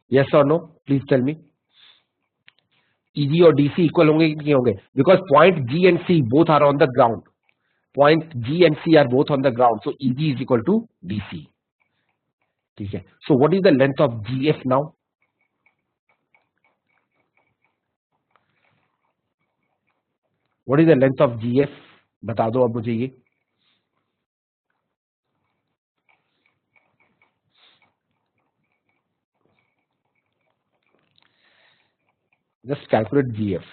Yes or no? Please tell me. EG और DC इक्वल होंगे कि नहीं होंगे? Because point G and C both are on the ground. Point G and C are both on the ground. So EG is equal to DC. ठीक है. So what is the length of GF now? What is the length of GF? बता दो अब मुझे ये. Just calculate GF.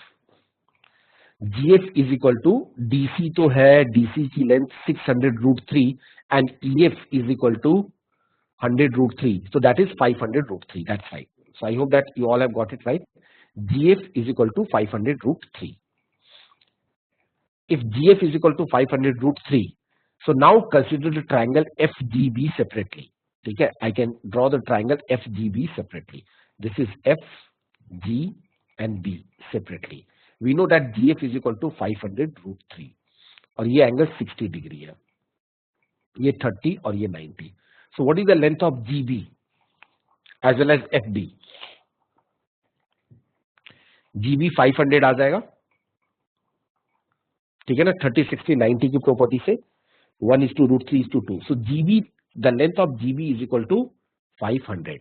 GF is equal to DC तो है, DC की length 600√3 and EF is equal to 100√3. So that is 500√3. That's right. So I hope that you all have got it right. GF is equal to 500√3. If GF is equal to 500√3, so now consider the triangle FGB separately. ठीक है, I can draw the triangle FGB separately. This is F, G and B separately. We know that GF is equal to 500√3 और ये angle 60 degree है, ये 30 और ये 90. So what is the length of GB as well as FB? GB 500 आ जाएगा, ठीक है ना, 30, 60, 90 की प्रॉपर्टी से 1:√3:2. So GB, the length of GB is equal to 500.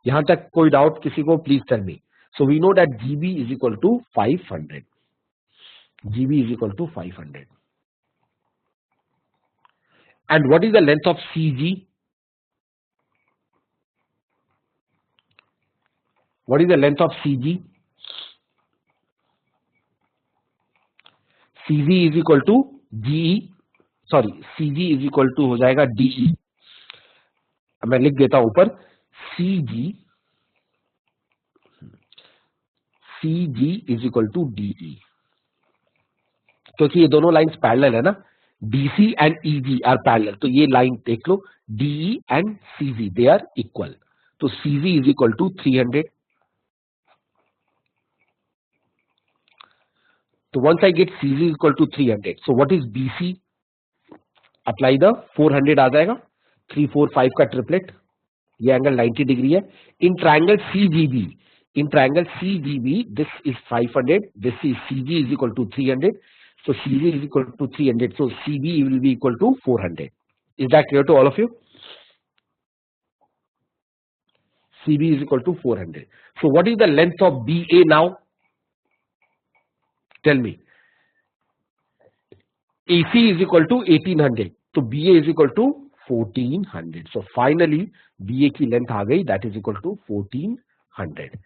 यहां तक कोई डाउट किसी को? Please tell me. So we know that GB is equal to 500. GB is equal to 500. And what is the length of CG? What is the length of CG? CG is equal to GE. Sorry, CG is equal to हो जाएगा DE. मैं लिख देता हूं ऊपर CG is equal to DE. क्योंकि ये दोनों लाइंस पैरेलल है ना, DC and EG are parallel. तो ये लाइन देख लो, DE and CG they are equal. तो CG is equal to 300. So once I get CG is equal to 300, so what is BC? Apply the 400 आ जाएगा, 3, 4, 5 का triplet, ये angle 90 degree है. In triangle CGB, this is 500, this is CG is equal to 300, so CG is equal to 300, so CB will be equal to 400. Is that clear to all of you? CB is equal to 400. So what is the length of BA now? Tell me. AC is equal to 1800, so BA is equal to 1400. So finally BA की length आ गई, that is equal to 1400,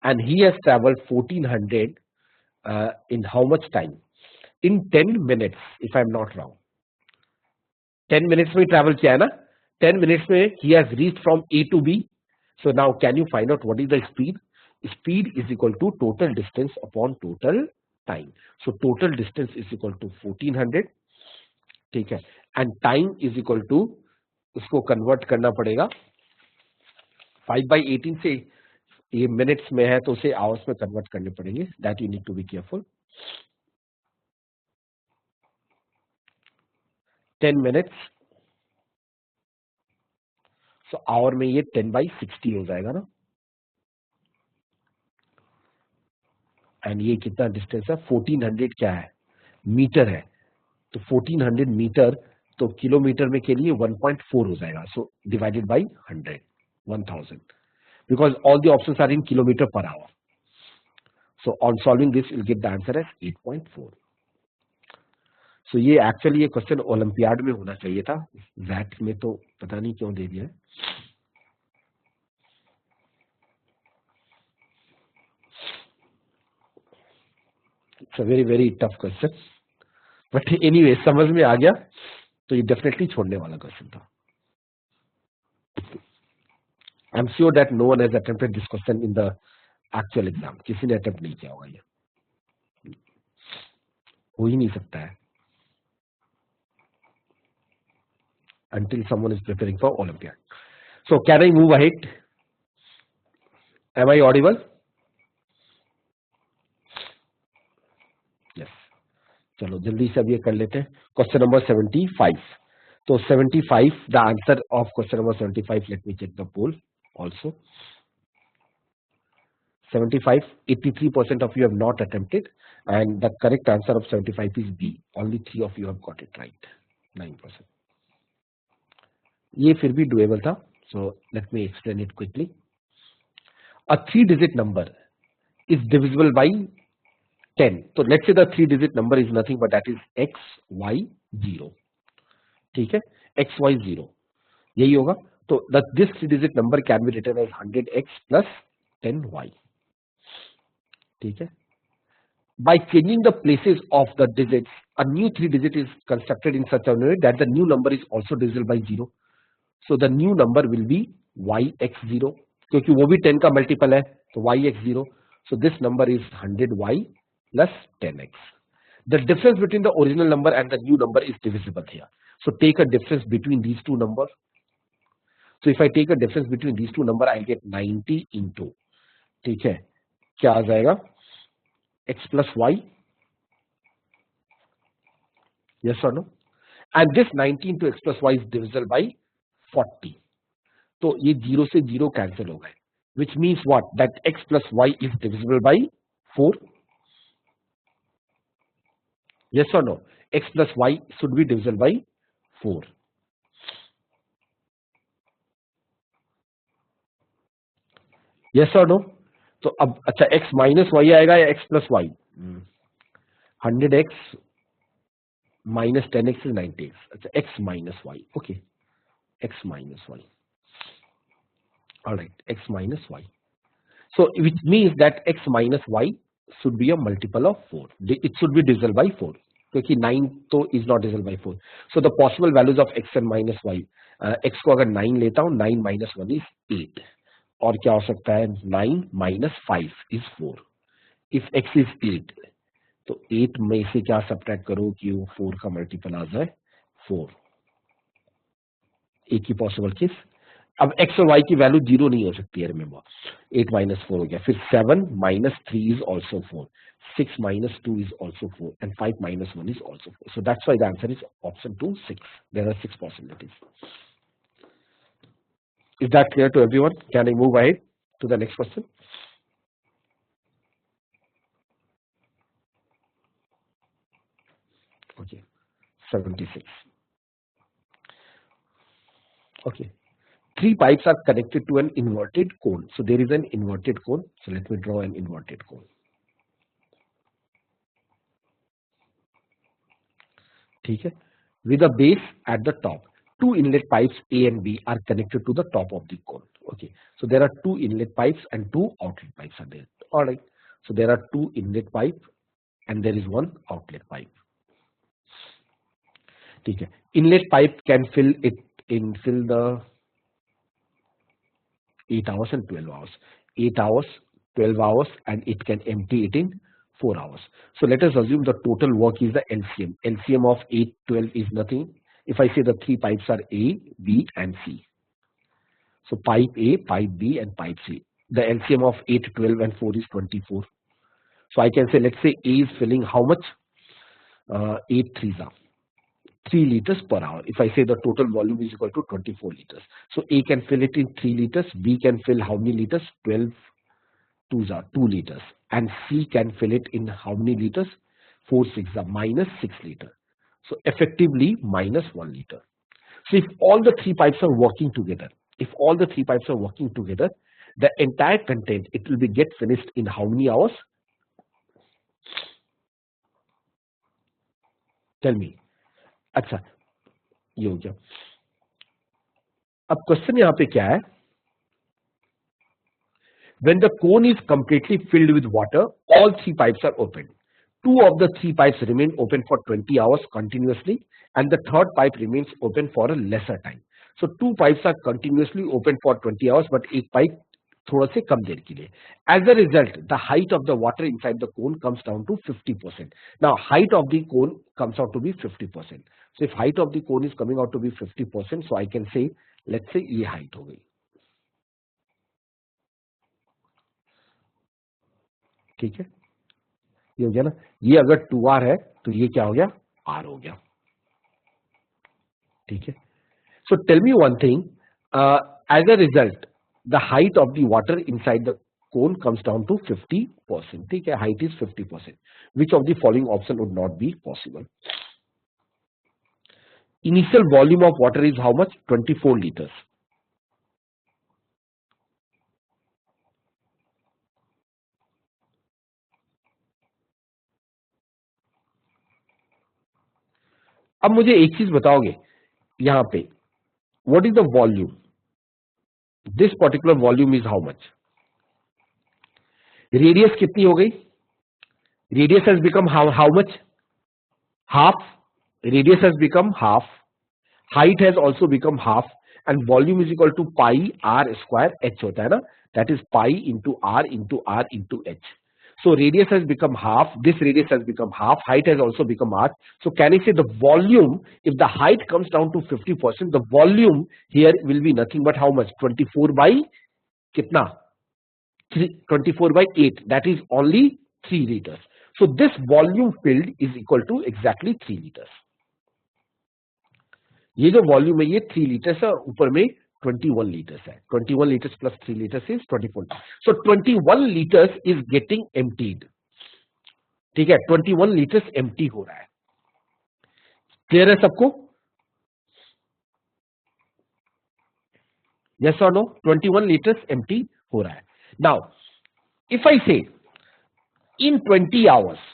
and he has traveled 1400 in how much time? In 10 minutes, if I am not wrong. 10 minutes में travel किया है ना, 10 minutes में he has reached from A to B. So now can you find out what is the speed? Speed is equal to total distance upon total time. So total distance is equal to 1400, ठीक है, and time is equal to, उसको convert करना पड़ेगा 5/18 से, ये minutes में है तो उसे आवर्स में कन्वर्ट करने पड़ेंगे. That you need to be careful. 10 minutes, so hour में ये 10/60 हो जाएगा ना, एंड ये कितना डिस्टेंस है? 1400 क्या है? मीटर है, तो 1400 मीटर तो किलोमीटर में के लिए 1.4 हो जाएगा. So divided by 100, 1000, because all the options are in kilometer per hour. So on solving this, you'll get the answer as 8.4. So ये एक्चुअली ये क्वेश्चन ओलंपियाड में होना चाहिए था, XAT में तो पता नहीं क्यों दे दिया है. It's a very very tough question, but anyway समझ में आ गया तो ये डेफिनेटली छोड़ने वाला क्वेश्चन था. I'm sure that no one has attempted this question in the actual exam. किसी ने अटेम्प्ट नहीं किया होगा, ये हो ही नहीं सकता है until someone is preparing for Olympiad. So can I move ahead? Am I audible? Yes. चलो जल्दी से अब ये कर लेते हैं। Question number 75। तो 75, the answer of question number 75, let me check the poll also. 75, 83% of you have not attempted, and the correct answer of 75 is B. Only 3 of you have got it right. 9%. ये फिर भी doable था. So let me explain it quickly. A 3-digit number is divisible by 10. So let's say the 3-digit number is nothing but that is XY0. ठीक है, XY0 यही होगा. तो this 3-digit number can be written as 100x plus 10y. ठीक है. By changing the places of the digits, a new 3-digit is constructed in such a way that the new number is also divisible by 0. So the new number will be yx0, क्योंकि वो भी 10 का multiple है, तो yx0. So this number is 100y plus 10x. The difference between the original number and the new number is divisible here. So take a difference between these two numbers. So if I take a difference between these two numbers, I'll get 90 into, ठीक है, क्या आ जाएगा, x plus y, yes or no? And this 90 into x plus y is divisible by 40. तो ये 0 से 0 cancel हो गए, which means what? That x plus y is divisible by 4. Yes or no? X plus y should be divisible by 4. Yes or no? तो अब अच्छा x minus y आएगा या x plus y? 100x minus 10x is 90x. अच्छा, x minus y. Okay, x minus y. All right, x minus y. So which means that x minus y should be a multiple of 4. It should be divisible by 4. क्योंकि 9 तो is not divisible by 4. So the possible values of x and minus y. X को अगर 9 लेता हूँ, 9 minus 1 is 8. और क्या हो सकता है, 9 minus 5 is 4. If x is 8, तो 8 में से क्या सब्ट्रैक्ट करो कि वो 4 का मल्टीपल आ जाए 4. एक ही पॉसिबल केस. अब x और y की वैल्यू 0 नहीं हो सकती है, रिमेंबर. 8 minus 4 हो गया, फिर 7 minus 3 is also 4, 6 minus 2 is also 4, and 5 minus 1 is also 4. So that's why the answer is option 2, 6. There are 6 possibilities. Is that clear to everyone? Can I move ahead to the next question? Okay, 76. Okay. 3 pipes are connected to an inverted cone. So there is an inverted cone. So let me draw an inverted cone. ठीक है. With a base at the top. 2 inlet pipes A and B are connected to the top of the cone. Okay. So there are 2 inlet pipes and 2 outlet pipes are there. All right. So there are 2 inlet pipe and there is 1 outlet pipe. ठीक है. Inlet pipe can fill the 8 hours and 12 hours. 8 hours, 12 hours, and it can empty it in 4 hours. So let us assume the total work is the LCM. LCM of 8, 12 is nothing. If I say the 3 pipes are A, B, and C. So pipe A, pipe B, and pipe C. The LCM of 8, 12, and 4 is 24. So I can say, let's say A is filling how much? 8 threes are 3 liters per hour. If I say the total volume is equal to 24 liters. So A can fill it in 3 liters, B can fill how many liters? 12 twos are 2 liters. And C can fill it in how many liters? 4 6 are minus 6 liter. So effectively minus 1 liter. So if all the 3 pipes are working together, the entire content, it will be get finished in how many hours? Tell me. अच्छा, ये हो गया. अब question यहां पे क्या है? When the cone is completely filled with water, all 3 pipes are opened. 2 of the 3 pipes remain open for 20 hours continuously, and the third pipe remains open for a lesser time. So 2 pipes are continuously open for 20 hours, but एक pipe थोड़ा से कम देर के लिए. As a result, the height of the water inside the cone comes down to 50%. Now, height of the cone comes out to be 50%. So if height of the cone is coming out to be 50%, so I can say, let's say ये height हो गई. ठीक है. ये हो गया ना, ये अगर 2r है तो ये क्या हो गया, r हो गया, ठीक है। So tell me one thing, as a result the height of the water inside the cone comes down to 50%, ठीक है, height is 50%. Which of the following option would not be possible? Initial volume of water is how much? 24 liters. अब मुझे एक चीज बताओगे यहां पे, what is the volume, this particular volume is how much, radius कितनी हो गई, radius has become how much, half, radius has become half, height has also become half, and volume is equal to pi r square h होता है ना, that is pi into r into r into h. So radius has become half, this radius has become half, height has also become r. So can I say the volume, if the height comes down to 50%, the volume here will be nothing but how much, 24 by कितना, 24 by 8, that is only 3 liters. So this volume filled is equal to exactly 3 liters. ये जो volume है ये 3 litres है, ऊपर में 21 litres है, 21 litres plus 3 litres is 24. So 21 litres is getting emptied, ठीक है, 21 लीटर्स एम्प्टी हो रहा है, क्लियर है सबको, यस और नो, 21 लीटर्स एम्प्टी हो रहा है. नाउ इफ आई से इन 20 hours,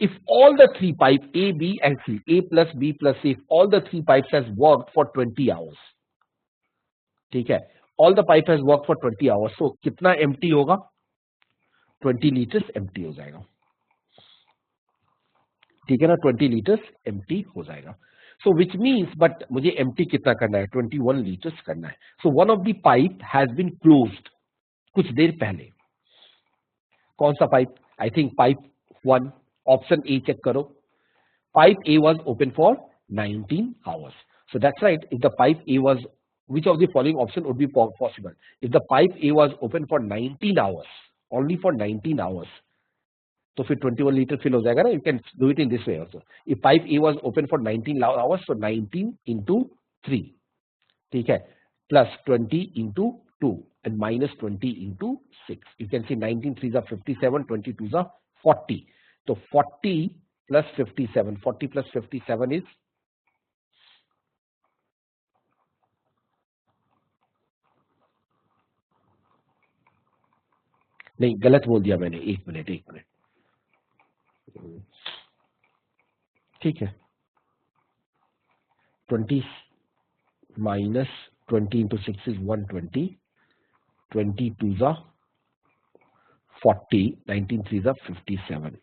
if all the three pipe A, B and C, A plus B plus C, if all the three pipes has worked for 20 hours, ठीक है, all the pipe has worked for 20 hours, so कितना empty होगा, 20 liters empty हो जाएगा, ठीक है ना, 20 liters empty हो जाएगा. So which means, but मुझे empty कितना करना है, 21 liters करना है. So one of the pipe has been closed कुछ देर पहले, कौन सा pipe, I think pipe 1, option A check करो, pipe A was open for 19 hours. So that's right, if the pipe A was, which of the following option would be possible? If the pipe A was open for 19 hours, only for 19 hours, तो फिर 21 litre fill हो जाएगा ना, you can do it in this way also. If pipe A was open for 19 hours, so 19 into 3, ठीक है, plus 20 into 2 and minus 20 into 6. You can see 19 3s are 57, 22s are 40. तो 40 plus 57, 40 plus 57 is, नहीं गलत बोल दिया मैंने, एक minute, ठीक है, 20 minus 20 into 6 is 120, 22s are 40, 19 3s are 57.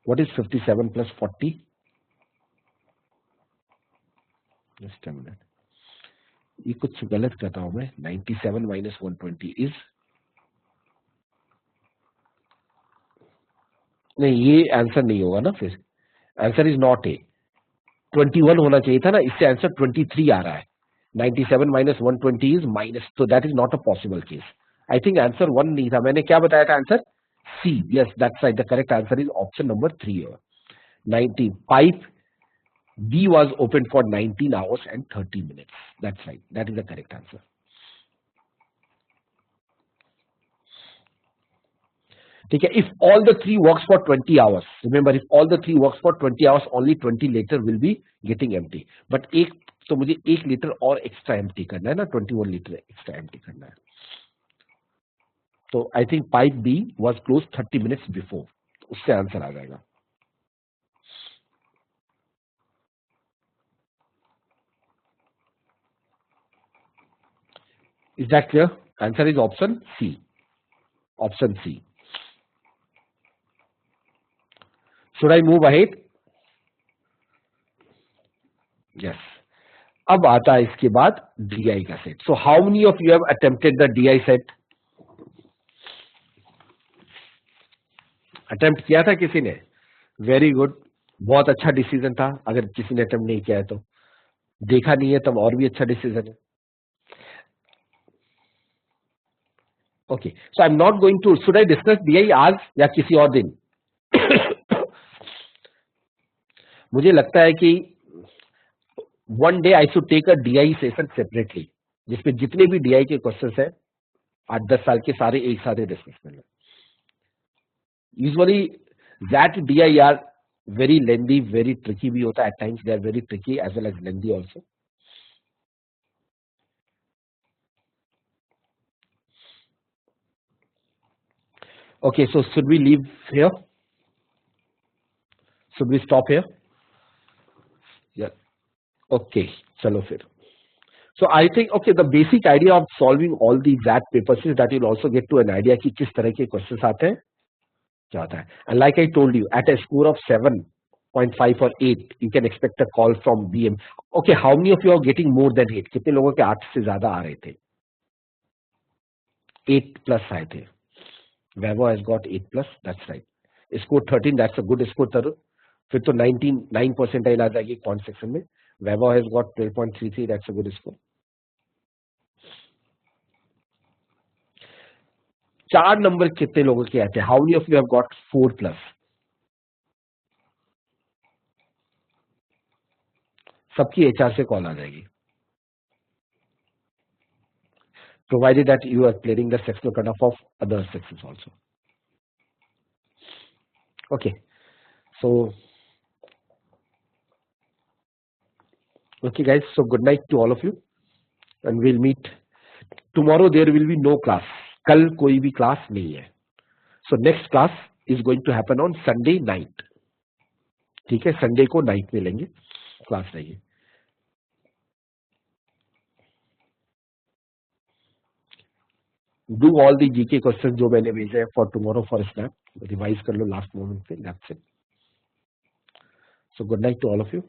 What is 57 plus 40? Just a minute. ये कुछ गलत करता हूं मैं, 97 minus 120 is, नहीं ये आंसर नहीं होगा ना, फिर आंसर इज नॉट ए, 21 होना चाहिए था ना, इससे आंसर 23 आ रहा है, 97 minus 120 is minus, so that is not a possible case. I think answer 1 नहीं था, मैंने क्या बताया था answer, C. Yes, that's right, the correct answer is option number 3 here. 19, pipe B was open for 19 hours and 30 minutes. That's right, that is the correct answer. ठीक है, if all the three works for 20 hours, remember if all the three works for 20 hours, only 20 liter will be getting empty. But एक तो मुझे 1 litre और extra empty करना है ना, 21 litre extra empty करना है. तो I think pipe B was close 30 minutes before, उससे आंसर आ जाएगा. Is that clear? Answer is option C, option C. Should I move ahead? Yes. अब आता है इसके बाद डीआई का set. So how many of you have attempted the DI set? Attempt किया था किसी ने? वेरी गुड, बहुत अच्छा डिसीजन था. अगर किसी ने अटेम्प्ट नहीं किया है तो, देखा नहीं है तब और भी अच्छा डिसीजन है. Okay, so I am not going to, should I discuss DI आज या किसी और दिन? मुझे लगता है कि one day I should take a DI session separately, जिसमें जितने भी डीआई के क्वेश्चंस हैं 8-10 साल के सारे एक साथ ही डिस्कस कर लें. Usually that DI are very lengthy, very tricky भी होता है at times, they are very tricky as well as lengthy also. Okay, so should we leave here? Should we stop here? Yeah. Okay, chalo फिर. So I think, okay, the basic idea of solving all the XAT papers is that you'll also get to an idea कि किस तरह के questions आते हैं, क्या होता है. And like I told you, at a score of 7.5 or 8, you can expect a call from BM. Okay, how many of you are getting more than 8? कितने लोगों के 8 से ज्यादा आ रहे थे? 8 plus आए थे. Vavo has got 8 plus, that's right. Score 13, that's a good score, Tarun. फिर तो 9 percentile आ जाएगी quant section में. Vavo has got 12.33, that's a good score. 4 number कितने लोगों के आते हैं? How many of you have got 4 plus? सबकी HR से कॉल आ जाएगी. Provided that you are clearing the sectional cutoff of other sections also. Okay, so okay guys, so good night to all of you, and we'll meet tomorrow. There will be no class. कल कोई भी class नहीं है. So next class is going to happen on Sunday night. ठीक है, Sunday को night में लेंगे, क्लास रहेगी. Do all the GK question जो मैंने भेजे हैं for tomorrow for snap, revise कर लो लास्ट मोमेंट पे. That's it. So good night to all of you.